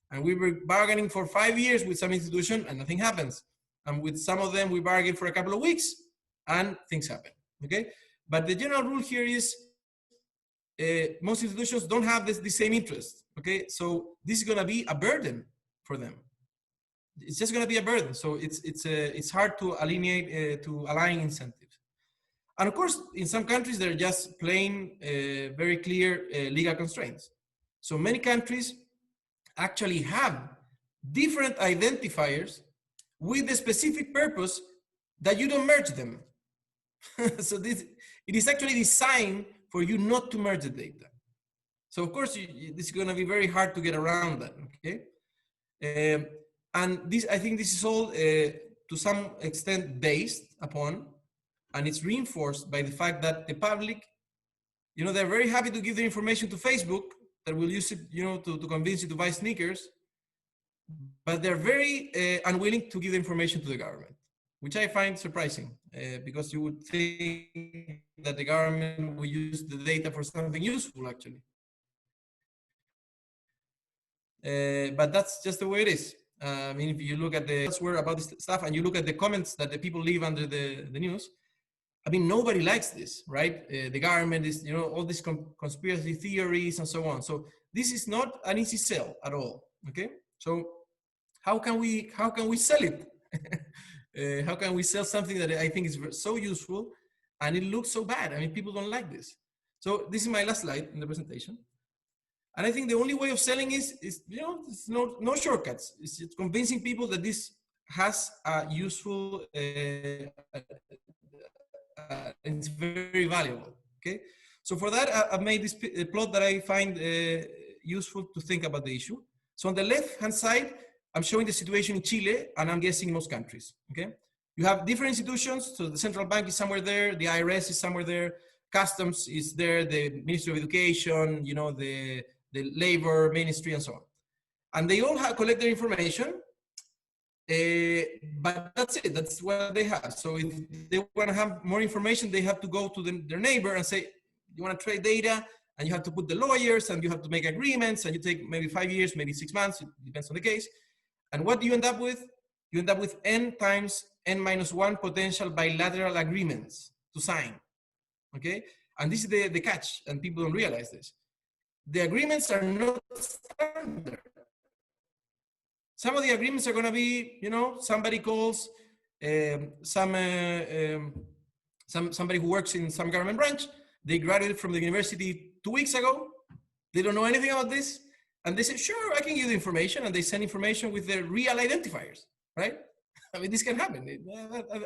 And we were bargaining for 5 years with some institution and nothing happens. And with some of them, we bargain for a couple of weeks and things happen, okay? But the general rule here is most institutions don't have the same interest, okay? So this is gonna be a burden for them. It's just gonna be a burden. So it's hard to align incentives. And of course, in some countries, they're just plain, very clear legal constraints. So many countries actually have different identifiers with the specific purpose that you don't merge them. So it is actually designed for you not to merge the data. So of course, this is going to be very hard to get around that, okay? And I think this is all to some extent based upon, and it's reinforced by the fact that the public, they're very happy to give their information to Facebook, that will use it, to convince you to buy sneakers, but they're very unwilling to give information to the government, which I find surprising, because you would think that the government will use the data for something useful, actually. But that's just the way it is. I mean, if you look at the elsewhere about this stuff, and you look at the comments that the people leave under the news, I mean, nobody likes this, right? The government is, all these conspiracy theories and so on. So this is not an easy sell at all, okay? So how can we sell it? How can we sell something that I think is so useful and it looks so bad. I mean, people don't like this. So this is my last slide in the presentation. And I think the only way of selling is there's no shortcuts. It's just convincing people that this has a useful, it's very valuable, okay? So for that, I've made this plot that I find useful to think about the issue. So on the left-hand side, I'm showing the situation in Chile, and I'm guessing in most countries, okay? You have different institutions, so the central bank is somewhere there, the IRS is somewhere there, customs is there, the Ministry of Education, the labor ministry and so on. And they all collect their information, but that's it, that's what they have. So if they want to have more information, they have to go to their neighbor and say, you want to trade data, and you have to put the lawyers, and you have to make agreements, and you take maybe 5 years, maybe 6 months, it depends on the case. And what do you end up with? You end up with n times n-1 potential bilateral agreements to sign, okay? And this is the catch, and people don't realize this. The agreements are not standard. Some of the agreements are going to be, somebody calls somebody who works in some government branch. They graduated from the university 2 weeks ago. They don't know anything about this. And they say, sure, I can give you information. And they send information with their real identifiers, right? I mean, this can happen.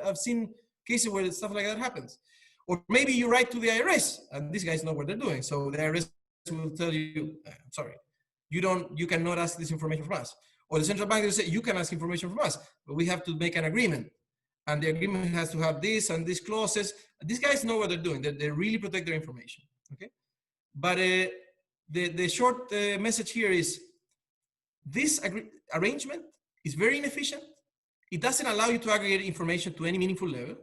I've seen cases where stuff like that happens. Or maybe you write to the IRS, and these guys know what they're doing. So the IRS will tell you, sorry, you cannot ask this information from us. Or the central bank will say, you can ask information from us, but we have to make an agreement. And the agreement has to have this and these clauses. These guys know what they're doing. They really protect their information, okay? But the short message here is, this arrangement is very inefficient. It doesn't allow you to aggregate information to any meaningful level.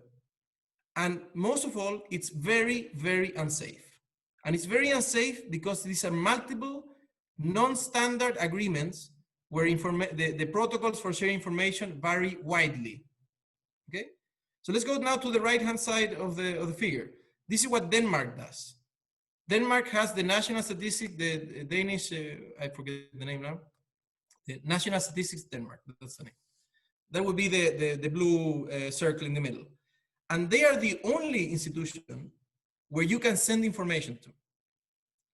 And most of all, it's very, very unsafe. And it's very unsafe because these are multiple non-standard agreements where the protocols for sharing information vary widely. Okay, so let's go now to the right-hand side of the figure. This is what Denmark does. Denmark has the national statistic, the Danish, I forget the name now. The National Statistics Denmark, that's the name. That would be the blue circle in the middle. And they are the only institution where you can send information to.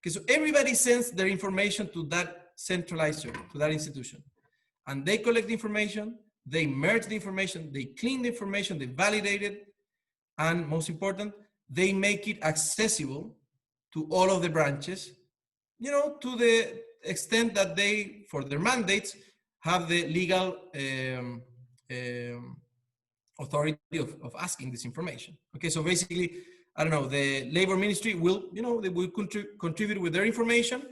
Okay, so everybody sends their information to that centralized server, to that institution. And they collect the information, they merge the information, they clean the information, they validate it, and most important, they make it accessible to all of the branches, to the extent that they, for their mandates, have the legal authority of asking this information. Okay, so basically, I don't know, the labor ministry will, they will contribute with their information,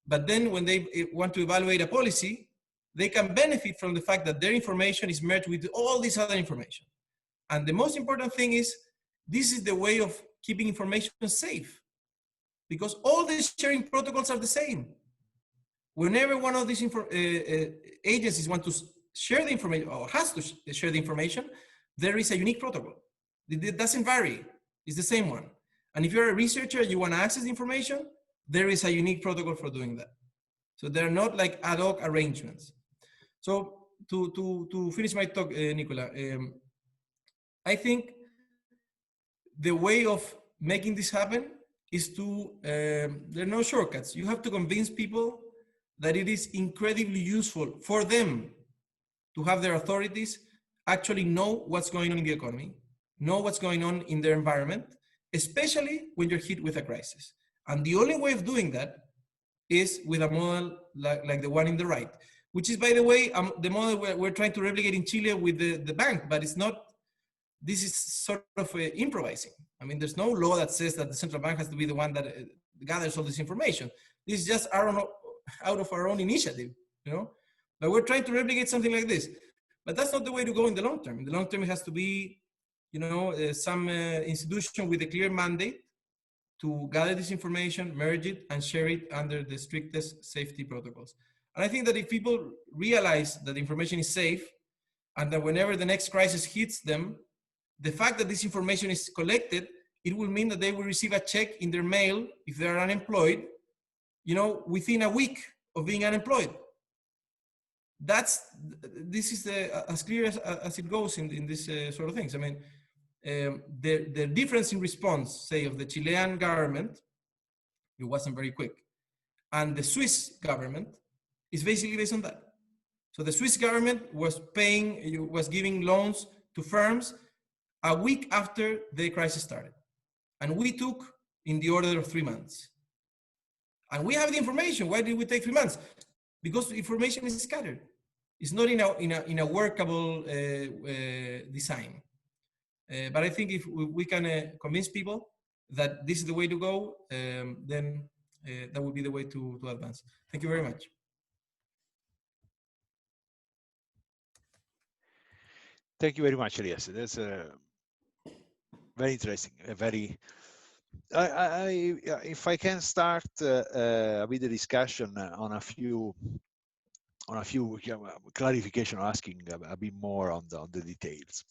but then when they want to evaluate a policy, they can benefit from the fact that their information is merged with all this other information. And the most important thing is, this is the way of keeping information safe, because all these sharing protocols are the same. Whenever one of these agencies want to share the information or has to share the information, there is a unique protocol. It doesn't vary. It's the same one. And if you're a researcher, you want to access the information, there is a unique protocol for doing that. So they're not like ad hoc arrangements. So to finish my talk, Nicola, I think the way of making this happen is to, there are no shortcuts. You have to convince people that it is incredibly useful for them to have their authorities actually know what's going on in the economy, know what's going on in their environment, especially when you're hit with a crisis. And the only way of doing that is with a model like the one in the right, which is, by the way, the model we're trying to replicate in Chile with the bank, but it's not, this is sort of improvising. I mean, there's no law that says that the central bank has to be the one that gathers all this information. This is just out of our own initiative, but we're trying to replicate something like this. But that's not the way to go in the long term. In the long term, it has to be, some institution with a clear mandate to gather this information, merge it, and share it under the strictest safety protocols. And I think that if people realize that the information is safe, and that whenever the next crisis hits them, the fact that this information is collected, it will mean that they will receive a check in their mail if they are unemployed, within a week of being unemployed. This is as clear as it goes in this sort of things. I mean, the difference in response, say, of the Chilean government, it wasn't very quick, and the Swiss government is basically based on that. So the Swiss government was giving loans to firms a week after the crisis started. And we took in the order of 3 months. And we have the information. Why did we take 3 months? Because the information is scattered. It's not in a workable design. But I think if we can convince people that this is the way to go, then that would be the way to advance. Thank you very much. Thank you very much, Elias. That's very interesting. If I can start with the discussion on a few clarification, asking a bit more on the details.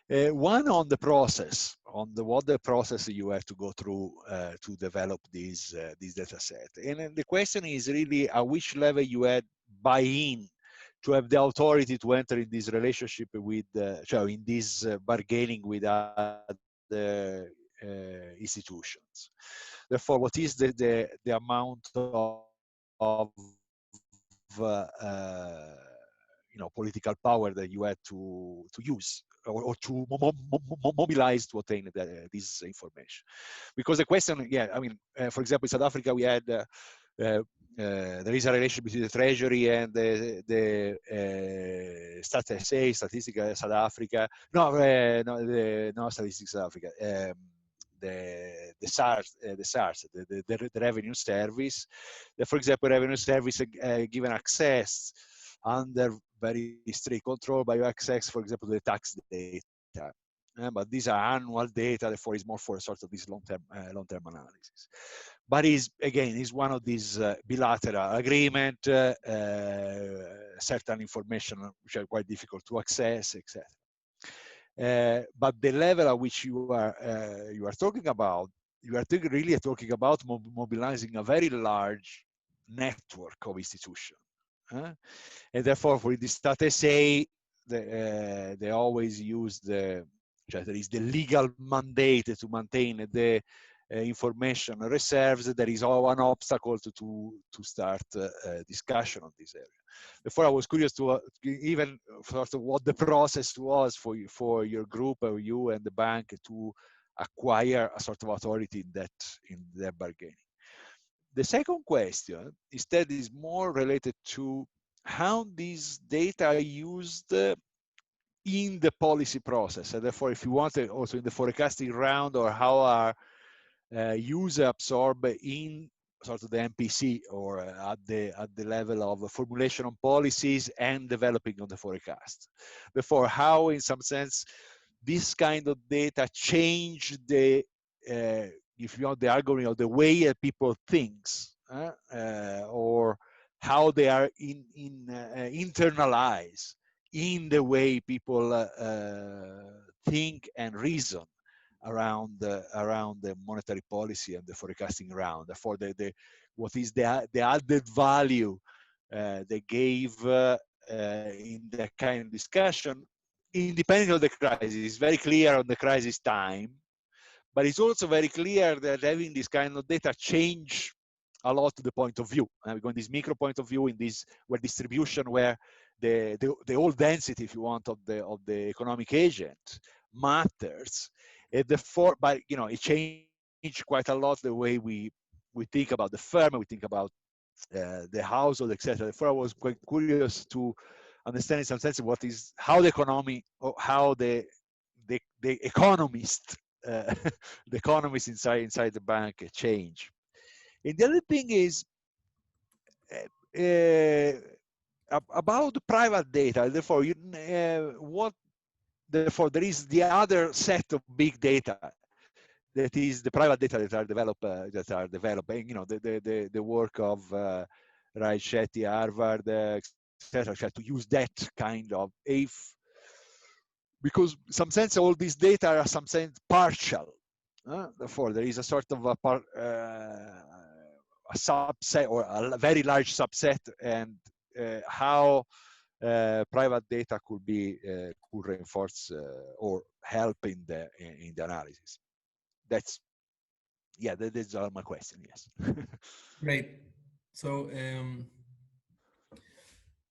One on the process, what the process you have to go through to develop this data set. And the question is really at which level you had buy-in to have the authority to enter in this relationship with, in this bargaining with other institutions. Therefore, what is the amount of political power that you had to use or to mobilize to obtain this information? Because the question, for example, in South Africa, we had there is a relationship between the Treasury and the Statistics South Africa. No, Statistics South Africa. The SARS, the Revenue Service. For example, Revenue Service given access under very strict control by access, for example, the tax data. But these are annual data, therefore is more for a sort of this long-term analysis. But is one of these bilateral agreement, certain information which are quite difficult to access, etc. But the level at which you are talking about, really talking about mobilizing a very large network of institutions. And therefore, for the StatSA, they always use there is the legal mandate to maintain the information reserves. There is one obstacle to start discussion on this area. Therefore, I was curious to even sort of what the process was for your group, or you and the bank, to acquire a sort of authority in that bargaining. The second question instead is more related to how these data are used in the policy process. And therefore, if you want it also in the forecasting round, or how are users absorbed in sort of the MPC, or at the level of formulation of policies and developing on the forecast. Therefore, how in some sense this kind of data change the if you want the algorithm, or the way people thinks, or how they are internalized in the way people think and reason around the monetary policy and the forecasting round. Therefore, what is the added value they gave in that kind of discussion, independent of the crisis. It's very clear on the crisis time, but it's also very clear that having this kind of data change a lot the point of view. We go in this micro point of view, in this distribution where the whole density, if you want, of the economic agent matters. Therefore, but it changed quite a lot the way we think about the firm, we think about the household, etc. Therefore, I was quite curious to understand in some sense how the economy, or how the economist, the economists inside the bank change. And the other thing is about the private data. Therefore, therefore, there is the other set of big data, that is the private data that are developing. The work of Rai Shetty, Harvard, etc. To use that kind of because in some sense all these data are some sense partial. Therefore, there is a sort of a subset, or a very large subset, and how private data could be could reinforce or help in the analysis. That's that's all my question. Yes. Great. So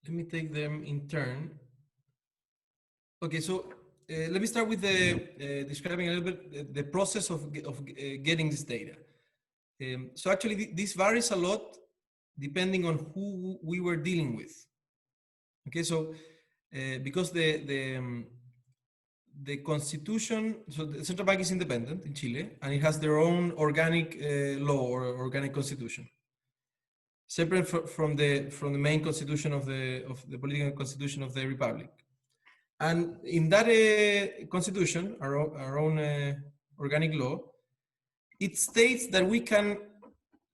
let me take them in turn. Okay, so let me start with the describing a little bit the process of getting this data. So actually, this varies a lot depending on who we were dealing with. Okay, so because the constitution, so the central bank is independent in Chile, and it has their own organic law or organic constitution, separate from the main constitution of the political constitution of the republic. And in that constitution, our own organic law, it states that we can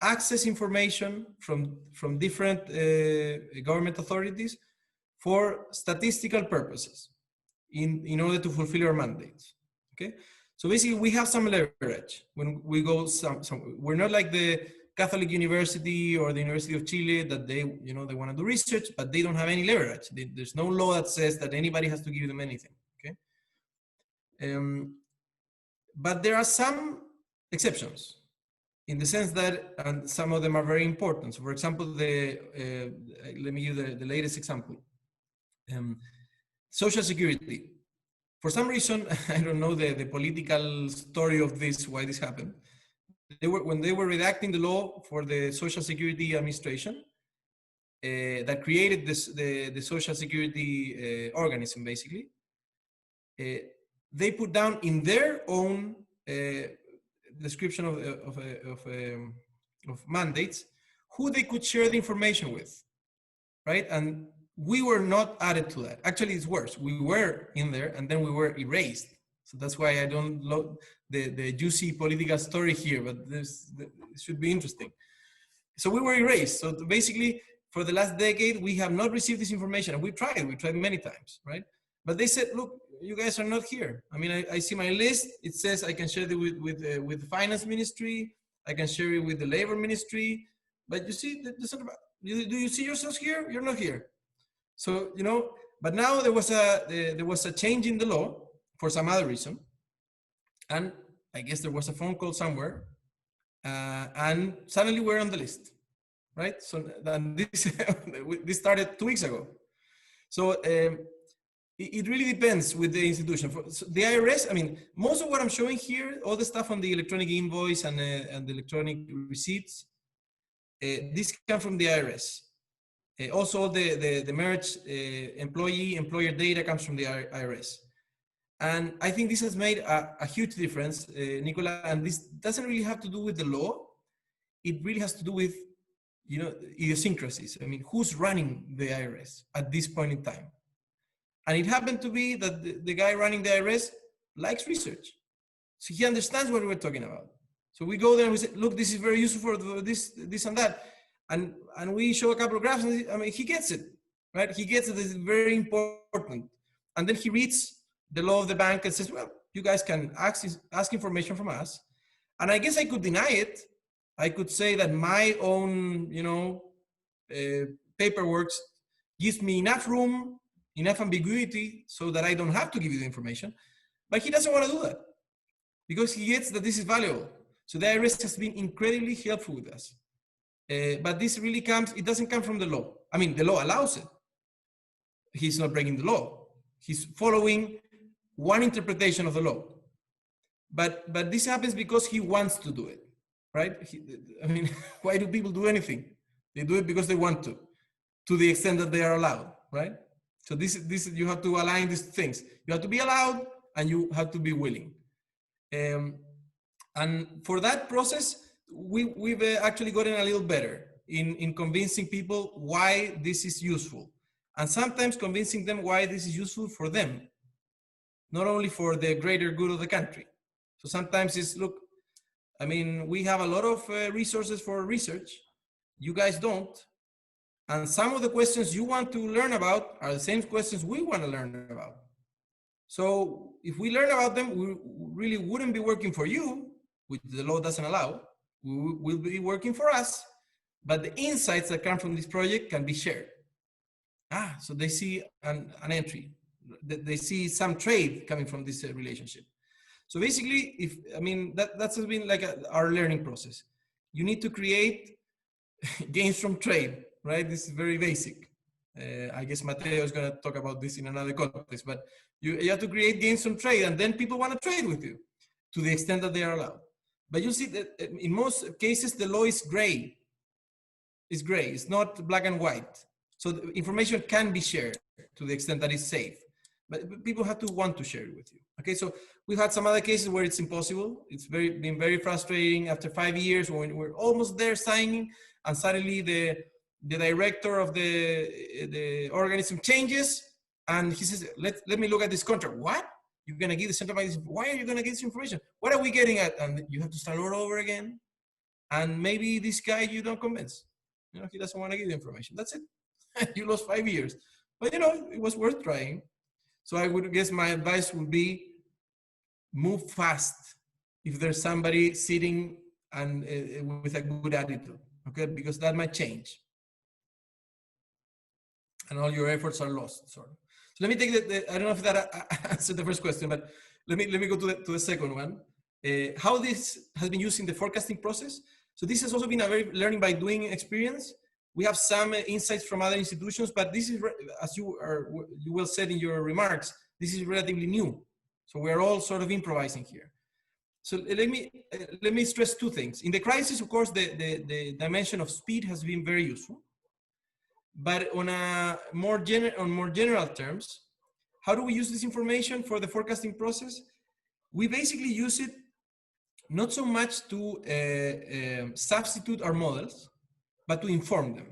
access information from different government authorities for statistical purposes in order to fulfill our mandates. Okay, so basically we have some leverage when we go we're not like the Catholic University or the University of Chile that they want to do research, but they don't have any leverage. There's no law that says that anybody has to give them anything. Okay, but there are some exceptions, in the sense that, and some of them are very important. So for example, let me give the latest example. Social Security. For some reason, I don't know the political story of this, why this happened. When they were redacting the law for the Social Security Administration, that created the Social Security organism, basically, they put down in their own description of mandates who they could share the information with, right? And we were not added to that. Actually, it's worse. We were in there and then we were erased. So that's why I don't love the juicy political story here, but it should be interesting. So we were erased. So basically, for the last decade, we have not received this information. And we tried many times, right? But they said, look, you guys are not here. I mean, I see my list. It says I can share it with the finance ministry. I can share it with the labor ministry. But you see, do you see yourselves here? You're not here. So, but now there was a change in the law for some other reason. And I guess there was a phone call somewhere. And suddenly we're on the list, right? So then this started 2 weeks ago. So it really depends with the institution. So the IRS, I mean, most of what I'm showing here, all the stuff on the electronic invoice and the electronic receipts, this come from the IRS. Also, the marriage employer data comes from the IRS. And I think this has made a huge difference, Nicola, and this doesn't really have to do with the law. It really has to do with, idiosyncrasies. I mean, who's running the IRS at this point in time? And it happened to be that the guy running the IRS likes research. So he understands what we're talking about. So we go there and we say, look, this is very useful for this and that. And we show a couple of graphs, and I mean, he gets it, right? He gets it. It's very important. And then he reads the law of the bank and says, well, you guys can ask information from us. And I guess I could deny it. I could say that my own, paperwork gives me enough room, enough ambiguity so that I don't have to give you the information. But he doesn't want to do that because he gets that this is valuable. So the IRS has been incredibly helpful with us. But this really it doesn't come from the law. I mean, the law allows it. He's not breaking the law. He's following one interpretation of the law. But this happens because he wants to do it, right? I mean, why do people do anything? They do it because they want to the extent that they are allowed, right? So this you have to align these things. You have to be allowed and you have to be willing. And for that process, we've actually gotten a little better in convincing people why this is useful. And sometimes convincing them why this is useful for them, not only for the greater good of the country. So sometimes it's, look, I mean, we have a lot of resources for research. You guys don't. And some of the questions you want to learn about are the same questions we want to learn about. So if we learn about them, we really wouldn't be working for you, which the law doesn't allow. We will be working for us, but the insights that come from this project can be shared. So they see an entry. They see some trade coming from this relationship. So basically, that's been like our learning process. You need to create gains from trade, right? This is very basic. I guess Mateo is going to talk about this in another context, but you have to create gains from trade, and then people want to trade with you to the extent that they are allowed. But you see that in most cases, the law is gray. It's gray, it's not black and white. So the information can be shared to the extent that it's safe, but people have to want to share it with you. Okay, so we've had some other cases where it's impossible. It's been very frustrating after 5 years when we're almost there signing, and suddenly the director of the organism changes, and he says, let me look at this contract. What? You're gonna give the central bank this? Why are you gonna get this information? What are we getting at? And you have to start all over again. And maybe this guy you don't convince. He doesn't want to give the information. That's it. You lost 5 years. But it was worth trying. So I would guess my advice would be move fast if there's somebody sitting and with a good attitude, okay? Because that might change. And all your efforts are lost, sort of. So let me take I don't know if that answered the first question, but let me go to the second one. How this has been used in the forecasting process. So this has also been a very learning by doing experience. We have some insights from other institutions, but this is, as you well said in your remarks, this is relatively new. So we're all sort of improvising here. So let me stress two things. In the crisis, of course, the dimension of speed has been very useful. But on more general terms, how do we use this information for the forecasting process? We basically use it not so much to substitute our models, but to inform them.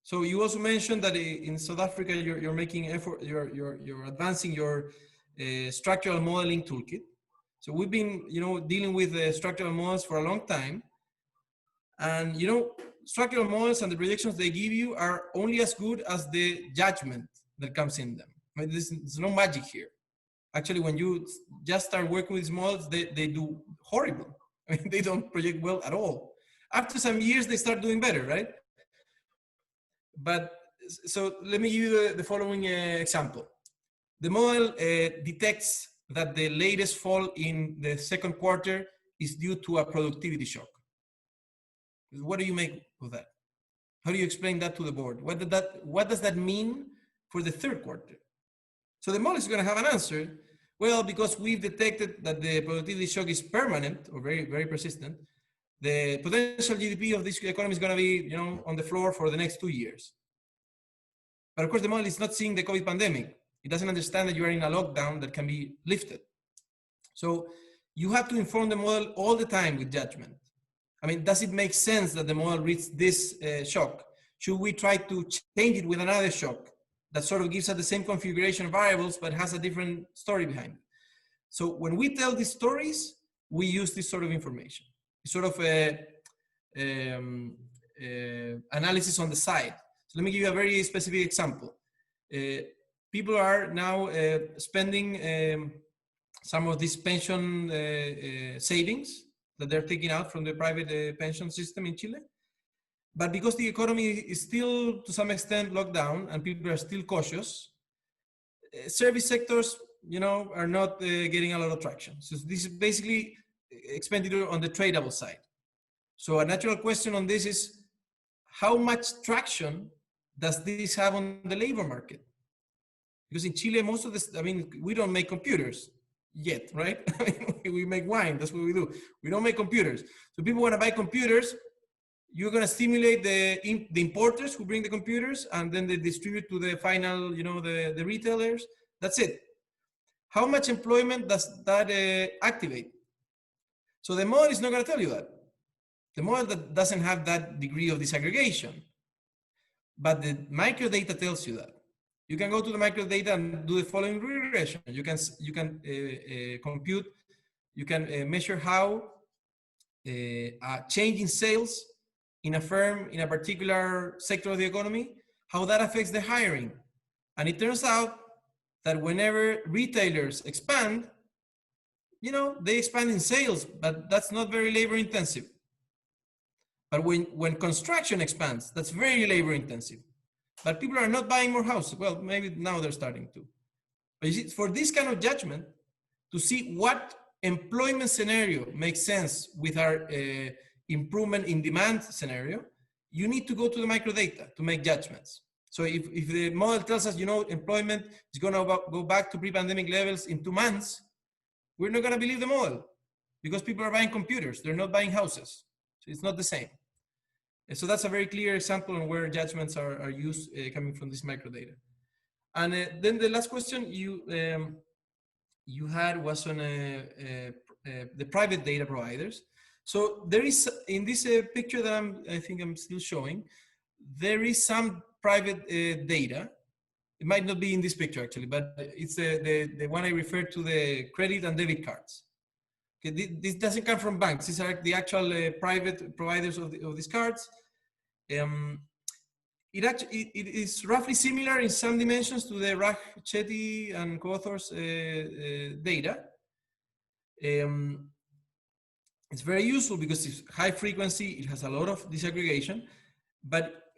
So you also mentioned that in South Africa, you're making effort, you're advancing your structural modeling toolkit. So we've been, dealing with structural models for a long time. And, structural models and the projections they give you are only as good as the judgment that comes in them. I mean, there's no magic here. Actually, when you just start working with these models, they do horrible. I mean, they don't project well at all. After some years, they start doing better, right? But so let me give you the following example. The model detects that the latest fall in the second quarter is due to a productivity shock. What do you make of that? How do you explain that to the board? What does that mean for the third quarter? So the model is going to have an answer. Well, because we've detected that the productivity shock is permanent or very, very persistent, the potential GDP of this economy is going to be, on the floor for the next 2 years. But of course, the model is not seeing the COVID pandemic. It doesn't understand that you are in a lockdown that can be lifted. So you have to inform the model all the time with judgment. I mean, does it make sense that the model reads this shock? Should we try to change it with another shock that sort of gives us the same configuration of variables, but has a different story behind it? So when we tell these stories, we use this sort of information, sort of analysis on the side. So let me give you a very specific example. People are now spending some of these pension savings that they're taking out from the private pension system in Chile. But because the economy is still, to some extent, locked down and people are still cautious, service sectors, are not getting a lot of traction. So this is basically expenditure on the tradable side. So a natural question on this is, how much traction does this have on the labor market? Because in Chile, most of this, we don't make computers yet, right? We make wine, that's what we do. We don't make computers. So people want to buy computers. You're going to stimulate the importers who bring the computers, and then they distribute to the final, the retailers. That's it. How much employment does that activate? So the model is not going to tell you that. The model that doesn't have that degree of disaggregation, but the microdata tells you that. You can go to the microdata and do the following regression. You can compute, you can measure how a change in sales in a firm, in a particular sector of the economy, how that affects the hiring. And it turns out that whenever retailers expand, they expand in sales, but that's not very labor intensive. But when construction expands, that's very labor intensive. but people are not buying more houses. Well, maybe now they're starting to. But you see, for this kind of judgment, to see what employment scenario makes sense with our improvement in demand scenario, you need to go to the microdata to make judgments. So if the model tells us, you know, employment is going to go back to pre-pandemic levels in 2 months, we're not going to believe the model because people are buying computers. They're not buying houses. So it's not the same. And so that's a very clear example on where judgments are used coming from this microdata. And then the last question you had was on the private data providers. So there is, in this picture that I think I'm still showing, there is some private data. It might not be in this picture actually, but it's the one I referred to, the credit and debit cards. Okay, this doesn't come from banks. These are the actual private providers of these cards. It is roughly similar in some dimensions to the Raj Chetty and co-authors data. It's very useful because it's high frequency. It has a lot of disaggregation, but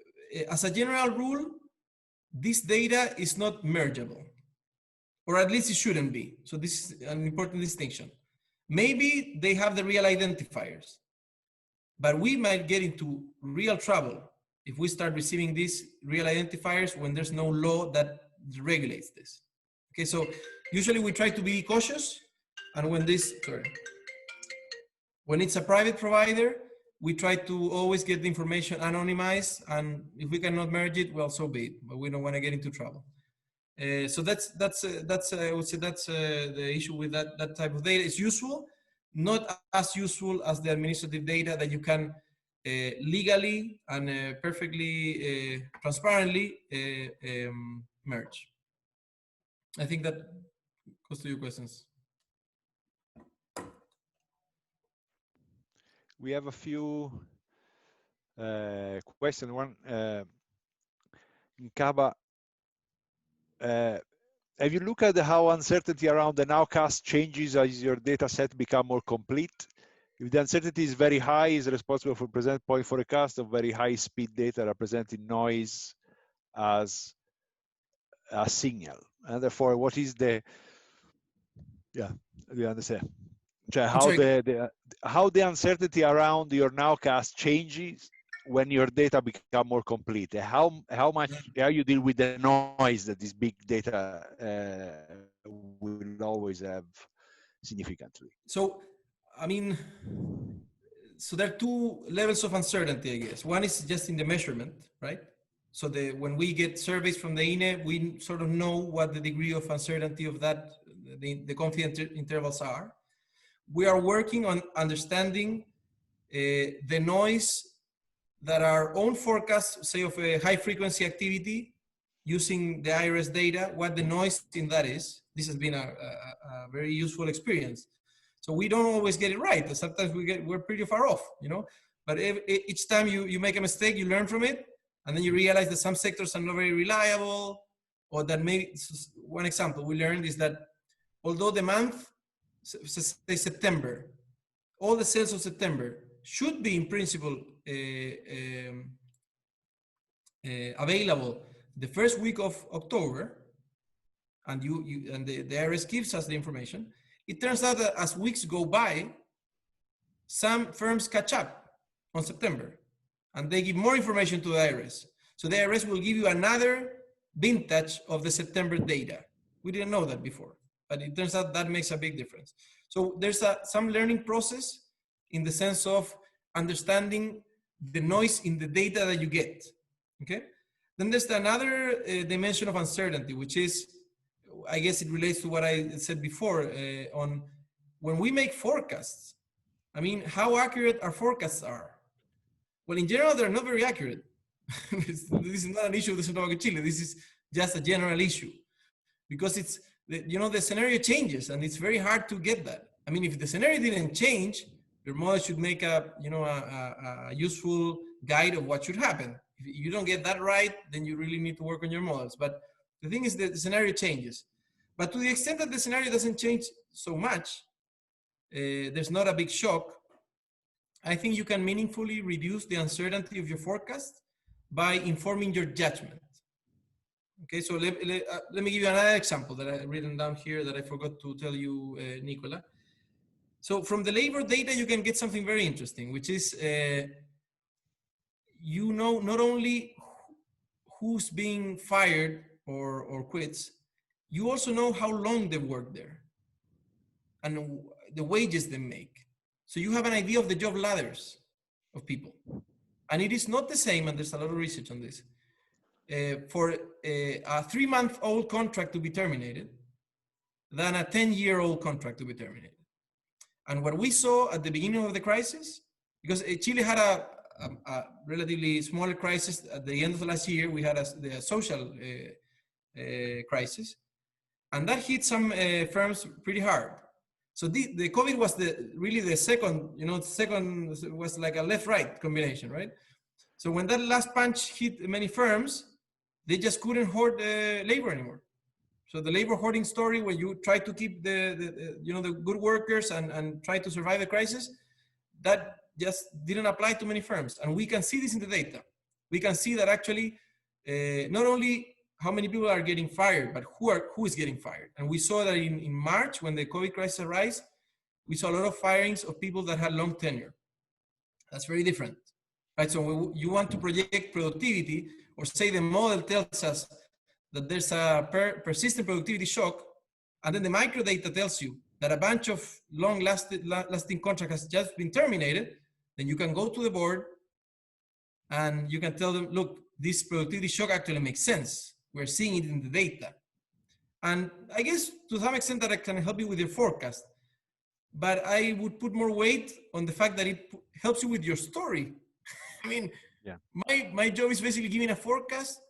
as a general rule, this data is not mergeable, or at least it shouldn't be. So this is an important distinction. Maybe they have the real identifiers, but we might get into real trouble if we start receiving these real identifiers when there's no law that regulates this. Okay, so usually we try to be cautious, and when when it's a private provider, we try to always get the information anonymized, and if we cannot merge it, well, so be it, but we don't want to get into trouble. So that's I would say that's the issue with that type of data. It's useful, not as useful as the administrative data that you can legally and perfectly transparently merge. I think that goes to your questions. We have a few questions. One, Kaba, have you looked at how uncertainty around the nowcast changes as your data set become more complete? If the uncertainty is very high, is responsible for present point forecast of very high speed data representing noise as a signal. And therefore, what is the, do you understand? How the uncertainty around your nowcast changes when your data become more complete. How you deal with the noise that this big data will always have significantly. So, I mean, so there are two levels of uncertainty, I guess. One is just in the measurement, right? So when we get surveys from the INE, we sort of know what the degree of uncertainty of that, the confidence intervals are. We are working on understanding the noise that our own forecasts, say of a high frequency activity, using the IRS data, what the noise in that is. This has been a very useful experience. So we don't always get it right. Sometimes we're pretty far off, you know. But each time you make a mistake, you learn from it, and then you realize that some sectors are not very reliable, or that maybe, one example we learned is that although the month, say September, all the sales of September should be in principle available the first week of October, and the IRS gives us the information. It turns out that as weeks go by, some firms catch up on September, and they give more information to the IRS. So the IRS will give you another vintage of the September data. We didn't know that before, but it turns out that makes a big difference. So there's some learning process in the sense of understanding the noise in the data that you get, okay? Then there's another dimension of uncertainty, which is, I guess it relates to what I said before on when we make forecasts. I mean, how accurate our forecasts are. Well, in general, they're not very accurate. This is not an issue of the Central Bank of Chile. This is just a general issue because it's, you know, the scenario changes and it's very hard to get that. I mean, if the scenario didn't change, your model should make a useful guide of what should happen. If you don't get that right, then you really need to work on your models. But the thing is that the scenario changes. But to the extent that the scenario doesn't change so much, there's not a big shock. I think you can meaningfully reduce the uncertainty of your forecast by informing your judgment. Okay, so let me give you another example that I've written down here that I forgot to tell you, Nicola. So from the labor data, you can get something very interesting, which is, you know, not only who's being fired or quits, you also know how long they've worked there and the wages they make. So you have an idea of the job ladders of people. And it is not the same, and there's a lot of research on this, for a 3-month-old contract to be terminated than a 10-year-old contract to be terminated. And what we saw at the beginning of the crisis, because Chile had a relatively smaller crisis at the end of the last year, we had the social crisis, and that hit some firms pretty hard. So the COVID was really the second, second was like a left-right combination, right? So when that last punch hit many firms, they just couldn't hoard labor anymore. So the labor hoarding story, where you try to keep the good workers and try to survive the crisis, that just didn't apply to many firms. And we can see this in the data. We can see that actually not only how many people are getting fired, but who is getting fired. And we saw that in March, when the COVID crisis arose, we saw a lot of firings of people that had long tenure. That's very different, right? So when you want to project productivity, or say the model tells us that there's a persistent productivity shock, and then the microdata tells you that a bunch of long-lasting contract has just been terminated, then you can go to the board and you can tell them, look, this productivity shock actually makes sense. We're seeing it in the data. And I guess to some extent that I can help you with your forecast, but I would put more weight on the fact that it helps you with your story. I mean, yeah. My job is basically giving a forecast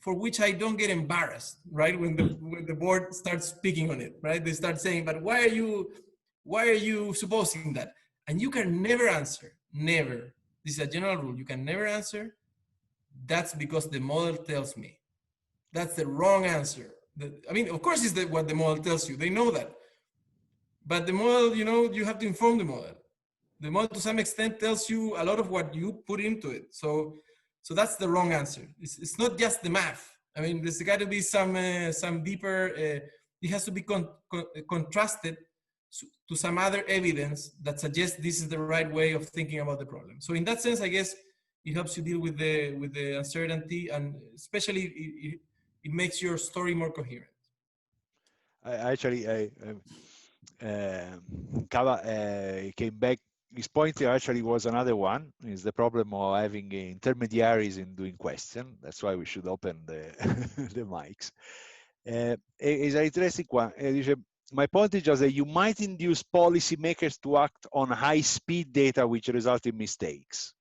for which I don't get embarrassed, right? When the board starts speaking on it, right? They start saying, but why are you supposing that? And you can never answer, never. This is a general rule. You can never answer. That's because the model tells me. That's the wrong answer. I mean, of course, it's what the model tells you. They know that. But the model, you have to inform the model. The model, to some extent, tells you a lot of what you put into it. So that's the wrong answer. It's not just the math. I mean, there's got to be some deeper. It has to be contrasted to some other evidence that suggests this is the right way of thinking about the problem. So in that sense, I guess it helps you deal with the uncertainty, and especially it makes your story more coherent. Kava came back. His point actually was another one, is the problem of having intermediaries in doing question. That's why we should open the, the mics. It's an interesting one. My point is just that you might induce policymakers to act on high-speed data which result in mistakes.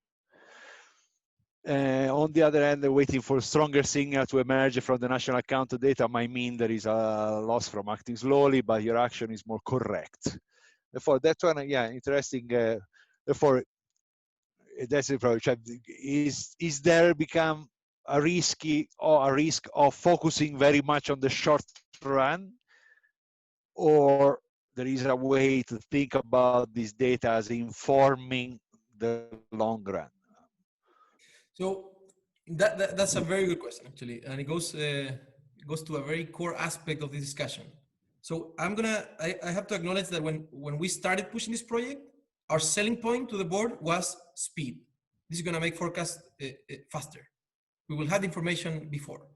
On the other hand, waiting for stronger signal to emerge from the national account data might mean there is a loss from acting slowly, but your action is more correct. Therefore, that one, yeah, interesting. Therefore, that's the approach. Is there become a risk of focusing very much on the short run, or there is a way to think about this data as informing the long run? So that's a very good question, actually, and it goes to a very core aspect of this discussion. So I have to acknowledge that when we started pushing this project, our selling point to the board was speed. This is going to make forecasts faster. We will have information before,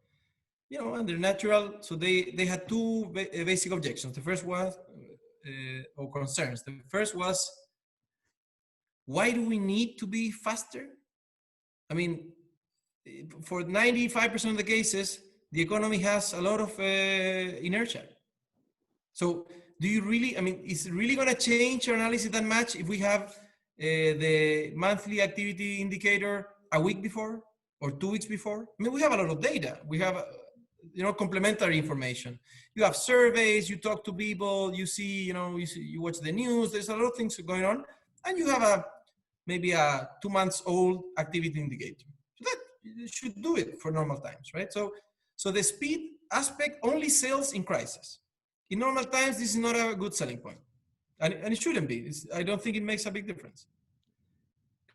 and they're natural. So they had two basic objections. The first was, or concerns. The first was, why do we need to be faster? I mean, for 95% of the cases, the economy has a lot of inertia. So do you really, I mean, is it really going to change your analysis that much if we have the monthly activity indicator a week before or 2 weeks before? I mean, we have a lot of data. We have, complementary information. You have surveys, you talk to people, you see, you watch the news, there's a lot of things going on. And you have maybe a 2 months old activity indicator. So that you should do it for normal times, right? So the speed aspect only sells in crisis. In normal times, this is not a good selling point. And it shouldn't be. I don't think it makes a big difference.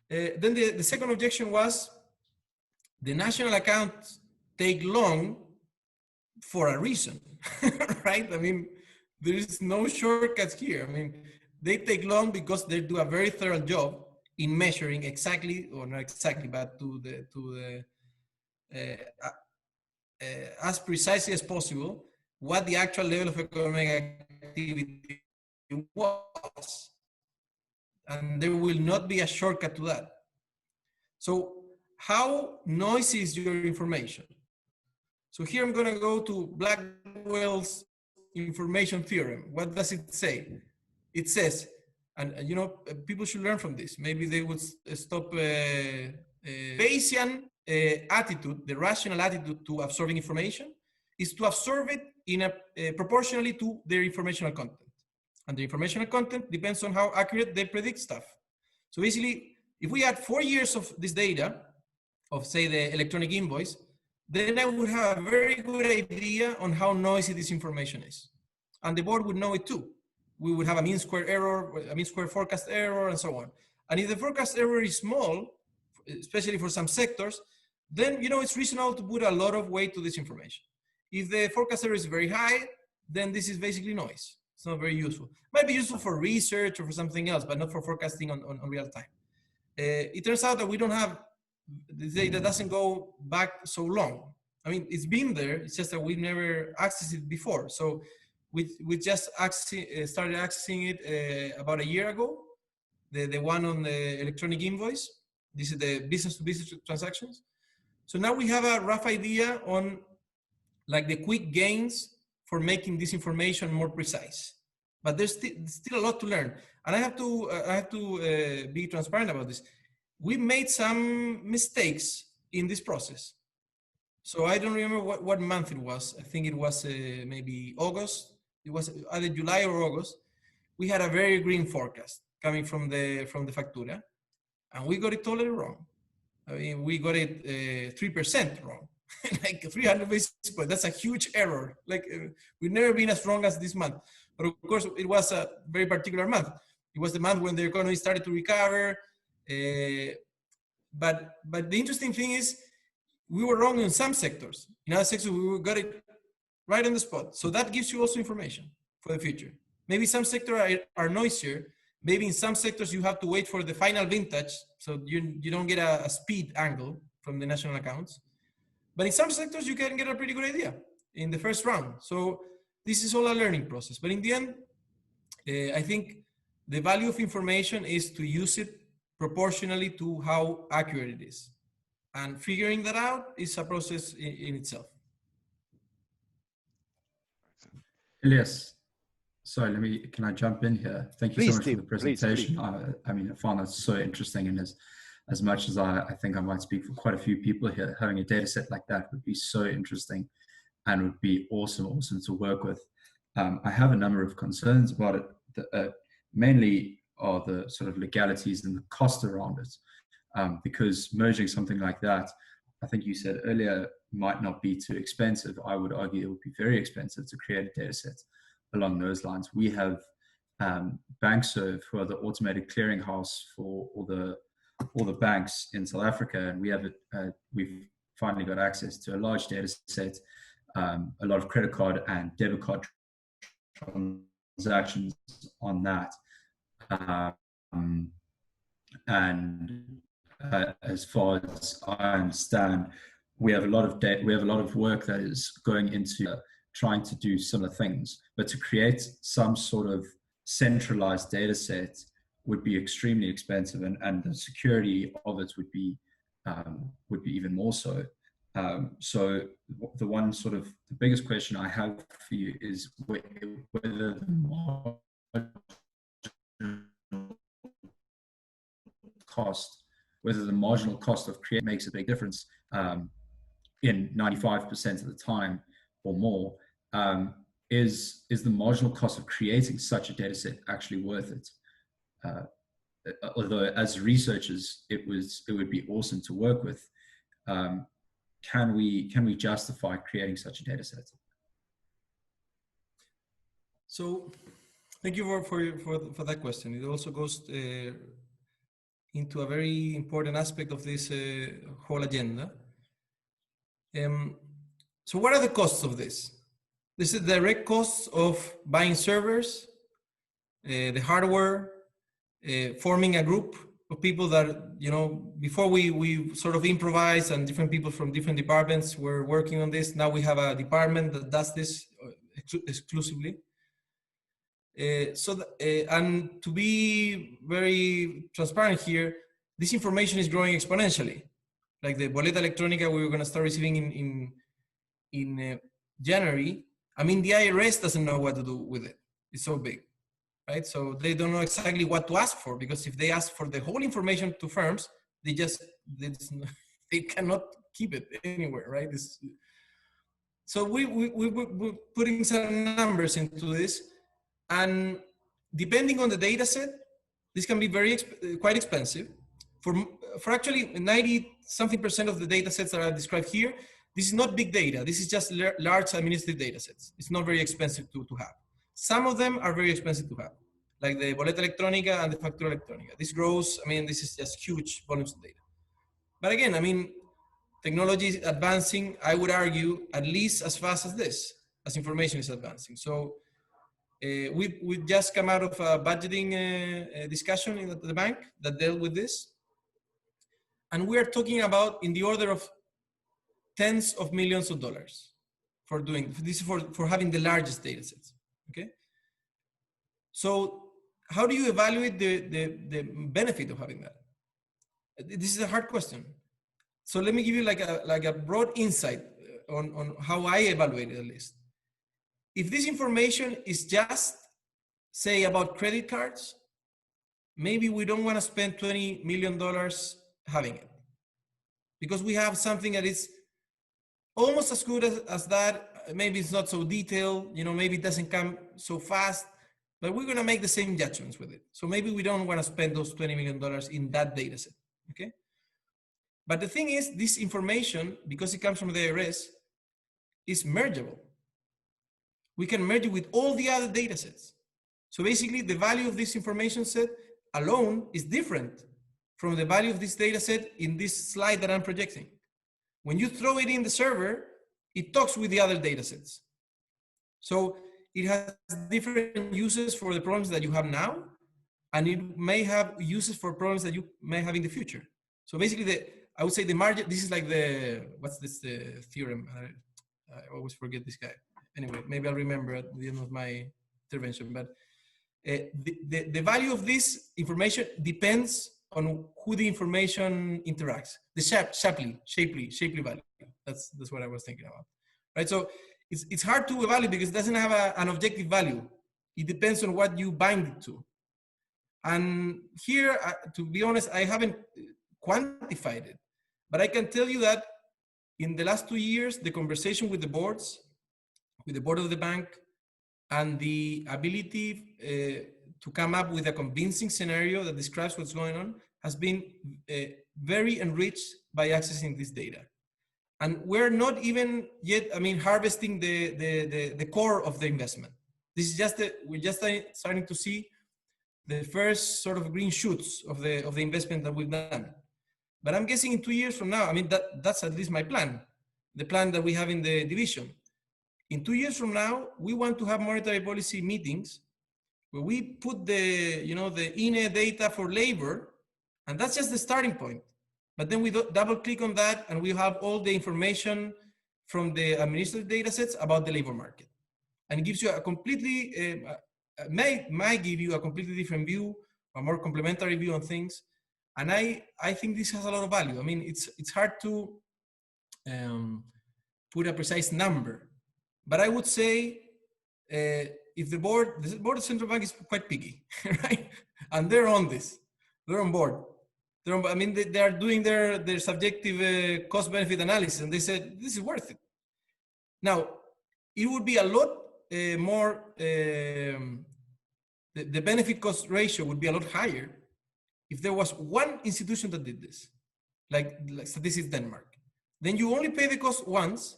Then the second objection was, the national accounts take long for a reason, right? I mean, there is no shortcuts here. I mean, they take long because they do a very thorough job in measuring exactly, or not exactly, but as precisely as possible what the actual level of economic activity was. And there will not be a shortcut to that. So how noisy is your information? So here I'm going to go to Blackwell's information theorem. What does it say? It says, and you know, people should learn from this. Maybe they would stop Bayesian attitude, the rational attitude to absorbing information, is to absorb it in a proportionally to their informational content. And the informational content depends on how accurate they predict stuff. So basically, if we had 4 years of this data, of say the electronic invoice, then I would have a very good idea on how noisy this information is. And the board would know it too. We would have a mean square error, a mean square forecast error, and so on. And if the forecast error is small, especially for some sectors, then you know it's reasonable to put a lot of weight to this information. If the forecast error is very high, then this is basically noise. It's not very useful. Might be useful for research or for something else, but not for forecasting on real time. It turns out that we don't have, the data doesn't go back so long. I mean, it's been there, it's just that we've never accessed it before. So we just started accessing it about a year ago, the one on the electronic invoice. This is the business-to-business transactions. So now we have a rough idea on like the quick gains for making this information more precise. But there's still a lot to learn. And I have to be transparent about this. We made some mistakes in this process. So I don't remember what month it was. I think it was maybe August. It was either July or August. We had a very green forecast coming from the factura, and we got it totally wrong. I mean, we got it 3% wrong, like 300 basis points. That's a huge error. Like we've never been as wrong as this month. But of course, it was a very particular month. It was the month when the economy started to recover. But the interesting thing is, we were wrong in some sectors. In other sectors, we got it right on the spot. So that gives you also information for the future. Maybe some sectors are noisier. Maybe in some sectors, you have to wait for the final vintage, so you don't get a speed angle from the national accounts. But in some sectors, you can get a pretty good idea in the first round. So this is all a learning process. But in the end, I think the value of information is to use it proportionally to how accurate it is. And figuring that out is a process in itself. Elias, sorry, can I jump in here? Thank you so much for the presentation. Please. I mean, I found that so interesting, and as much as I think I might speak for quite a few people here, having a data set like that would be so interesting and would be awesome to work with. I have a number of concerns about it. Mainly are the sort of legalities and the cost around it. Because merging something like that, I think you said earlier, might not be too expensive. I would argue it would be very expensive to create a data set along those lines. We have BankServe, who are the automated clearinghouse for all the banks in South Africa, and we've finally got access to a large data set, a lot of credit card and debit card transactions on that. As far as I understand, we have a lot of data, we have a lot of work that is going into trying to do similar things, but to create some sort of centralized data set would be extremely expensive, and the security of it would be even more so. So the one sort of the biggest question I have for you is whether the marginal cost of create makes a big difference in 95% of the time or more. Is the marginal cost of creating such a data set actually worth it? Although as researchers, it would be awesome to work with. Can we justify creating such a data set? So thank you for that question. It also goes into a very important aspect of this whole agenda. So what are the costs of this? This is direct costs of buying servers, the hardware, forming a group of people that, you know, before we sort of improvise and different people from different departments were working on this. Now we have a department that does this exclusively. And to be very transparent here, this information is growing exponentially. Like the Boleta Electrónica we were going to start receiving in January. I mean, the IRS doesn't know what to do with it. It's so big, right? So they don't know exactly what to ask for, because if they ask for the whole information to firms, they cannot keep it anywhere, right? So we're putting some numbers into this, and depending on the data set, this can be quite expensive. For actually 90-something% of the data sets that are described here, this is not big data. This is just large administrative data sets. It's not very expensive to have. Some of them are very expensive to have, like the Boleta Electrónica and the Factura Electrónica. This grows, I mean, this is just huge volumes of data. But again, I mean, technology is advancing, I would argue, at least as fast as this, as information is advancing. So we've just come out of a budgeting discussion at the bank that dealt with this. And we are talking about in the order of tens of millions of dollars for doing this, for having the largest data sets, okay? So how do you evaluate the benefit of having that? This is a hard question. So let me give you like a broad insight on how I evaluate it, at least. If this information is just, say, about credit cards, maybe we don't want to spend $20 million having it, because we have something that is almost as good as that. Maybe it's not so detailed, you know, maybe it doesn't come so fast, but we're going to make the same judgments with it. So maybe we don't want to spend those $20 million in that data set, okay? But the thing is, this information, because it comes from the IRS, is mergeable. We can merge it with all the other data sets. So basically, the value of this information set alone is different from the value of this data set in this slide that I'm projecting. When you throw it in the server, it talks with the other data sets. So it has different uses for the problems that you have now, and it may have uses for problems that you may have in the future. So basically, I would say the margin, this is like what's this theorem? I always forget this guy. Anyway, maybe I'll remember at the end of my intervention, but the value of this information depends on who the information interacts. The shapely value. That's what I was thinking about, right? So it's hard to evaluate because it doesn't have an objective value. It depends on what you bind it to. And here, to be honest, I haven't quantified it, but I can tell you that in the last 2 years, the conversation with the boards, with the board of the bank, and the ability to come up with a convincing scenario that describes what's going on has been very enriched by accessing this data. And we're not even yet, I mean, harvesting the core of the investment. This is just, we're just starting to see the first sort of green shoots of the investment that we've done. But I'm guessing in 2 years from now, I mean, that's at least my plan, the plan that we have in the division. In 2 years from now, we want to have monetary policy meetings where we put the INE data for labor, and that's just the starting point. But then we double click on that and we have all the information from the administrative data sets about the labor market. And it gives you a completely, might give you a completely different view, a more complementary view on things. And I think this has a lot of value. I mean, it's hard to put a precise number, but I would say if the board of central bank is quite picky, right? And they're on this, they're on board. I mean, they are doing their subjective cost-benefit analysis, and they said, this is worth it. Now, it would be a lot more, the benefit-cost ratio would be a lot higher if there was one institution that did this, like Statistics Denmark. Then you only pay the cost once,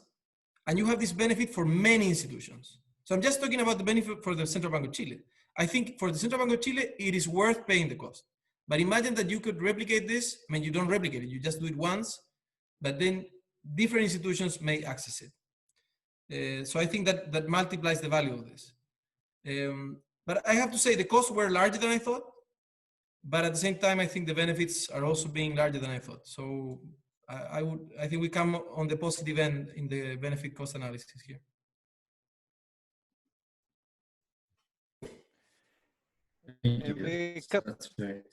and you have this benefit for many institutions. So I'm just talking about the benefit for the Central Bank of Chile. I think for the Central Bank of Chile, it is worth paying the cost. But imagine that you could replicate this. I mean, you don't replicate it, you just do it once, but then different institutions may access it. So I think that multiplies the value of this. But I have to say the costs were larger than I thought. But at the same time, I think the benefits are also being larger than I thought. So I think we come on the positive end in the benefit cost analysis here. Thank you. That's very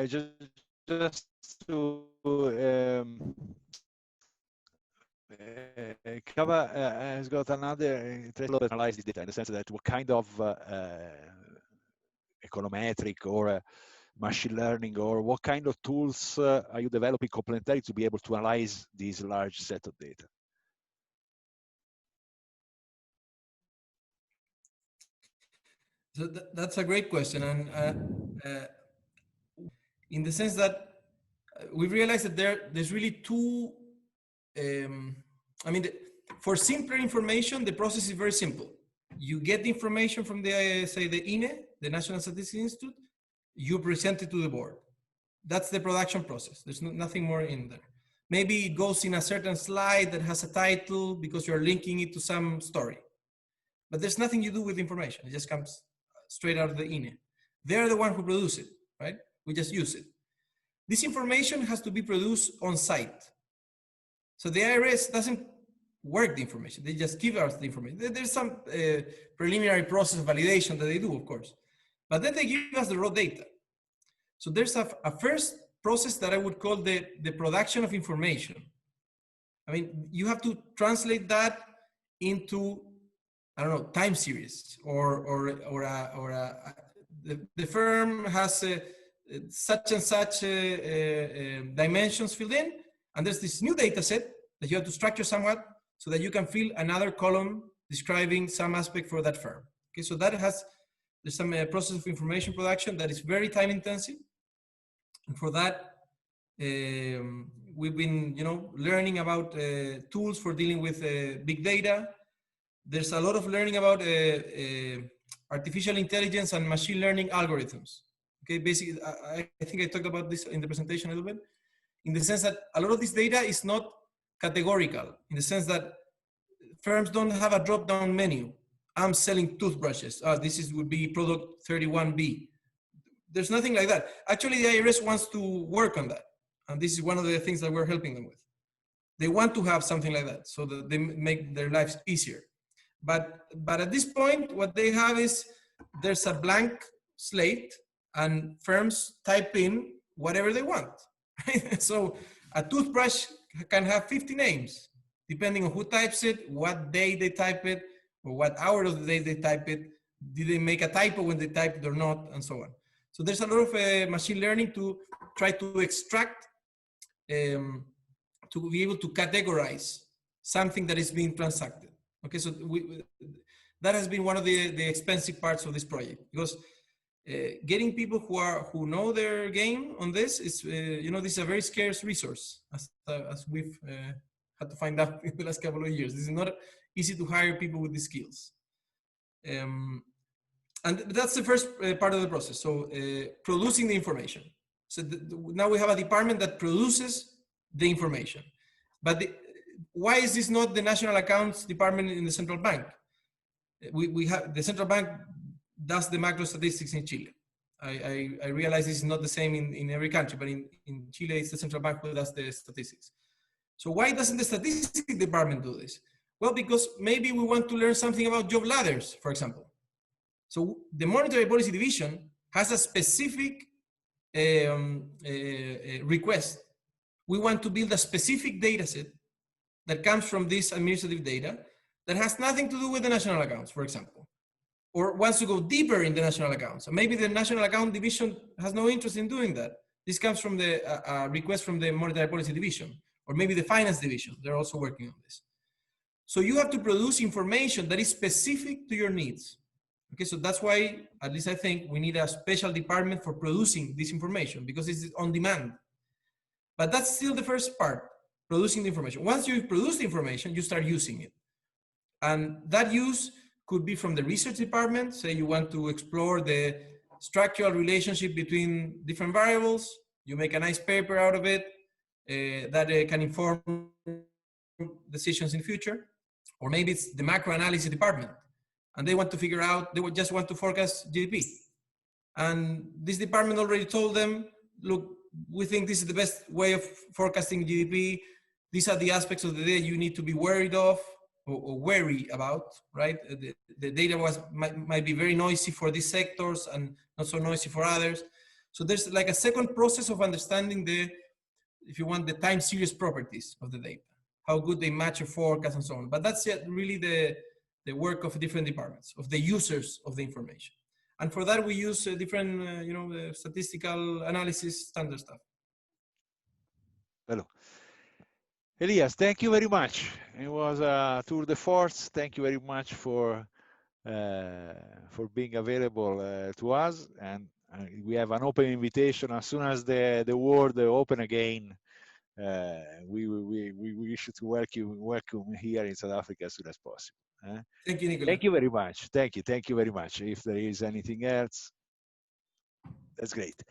just to Kava has got another interesting analyze this data in the sense that what kind of econometric or machine learning or what kind of tools are you developing complementary to be able to analyze these large set of data? So that's a great question, and in the sense that we realized that there's really two. I mean, for simpler information, the process is very simple. You get the information from the say the INE, the National Statistics Institute. You present it to the board. That's the production process. There's nothing more in there. Maybe it goes in a certain slide that has a title because you're linking it to some story. But there's nothing you do with information. It just comes straight out of the INE. They're the one who produce it, right? We just use it. This information has to be produced on site. So the IRS doesn't work the information. They just give us the information. There's some preliminary process of validation that they do, of course. But then they give us the raw data. So there's a first process that I would call the production of information. I mean, you have to translate that into, I don't know, time series the firm has such and such dimensions filled in, and there's this new data set that you have to structure somewhat so that you can fill another column describing some aspect for that firm. Okay, so there's some process of information production that is very time intensive, and for that we've been learning about tools for dealing with big data. There's a lot of learning about artificial intelligence and machine learning algorithms. Okay, basically, I think I talked about this in the presentation a little bit, in the sense that a lot of this data is not categorical, in the sense that firms don't have a drop-down menu. I'm selling toothbrushes. This would be product 31B. There's nothing like that. Actually, the IRS wants to work on that. And this is one of the things that we're helping them with. They want to have something like that so that they make their lives easier. But at this point, what they have is there's a blank slate and firms type in whatever they want. Right? So a toothbrush can have 50 names, depending on who types it, what day they type it, or what hour of the day they type it. Did they make a typo when they typed it or not, and so on. So there's a lot of machine learning to try to extract, to be able to categorize something that is being transacted. Okay, so that has been one of the expensive parts of this project, because getting people who know their game on this is, this is a very scarce resource, as we've had to find out in the last couple of years. This is not easy to hire people with these skills. And that's the first part of the process. So producing the information. So now we have a department that produces the information. But why is this not the National Accounts Department in the central bank? We have the central bank does the macro statistics in Chile. I realize this is not the same in every country, but in Chile, it's the central bank who does the statistics. So why doesn't the statistics department do this? Well, because maybe we want to learn something about job ladders, for example. So the Monetary Policy Division has a specific request. We want to build a specific data set that comes from this administrative data that has nothing to do with the national accounts, for example, or wants to go deeper in the national accounts. So maybe the National Account Division has no interest in doing that. This comes from the request from the Monetary Policy Division, or maybe the Finance Division. They're also working on this. So you have to produce information that is specific to your needs. Okay, so that's why, at least I think, we need a special department for producing this information, because it's on demand. But that's still the first part, producing the information. Once you produce the information, you start using it. And that use could be from the research department. Say you want to explore the structural relationship between different variables. You make a nice paper out of it that can inform decisions in future, or maybe it's the macro analysis department, and they want to figure out, they would just want to forecast GDP. And this department already told them, look, we think this is the best way of forecasting GDP. These are the aspects of the data you need to be worried of or wary about, right? The data might be very noisy for these sectors and not so noisy for others. So there's like a second process of understanding the, if you want, the time series properties of the data, how good they match a forecast and so on. But that's really the work of different departments, of the users of the information. And for that, we use different, statistical analysis, standard stuff. Hello. Elias, thank you very much. It was a tour de force. Thank you very much for being available to us. And we have an open invitation. As soon as the world open again, we wish to welcome here in South Africa as soon as possible. Thank you, Nicola. Thank you very much. Thank you very much. If there is anything else, that's great.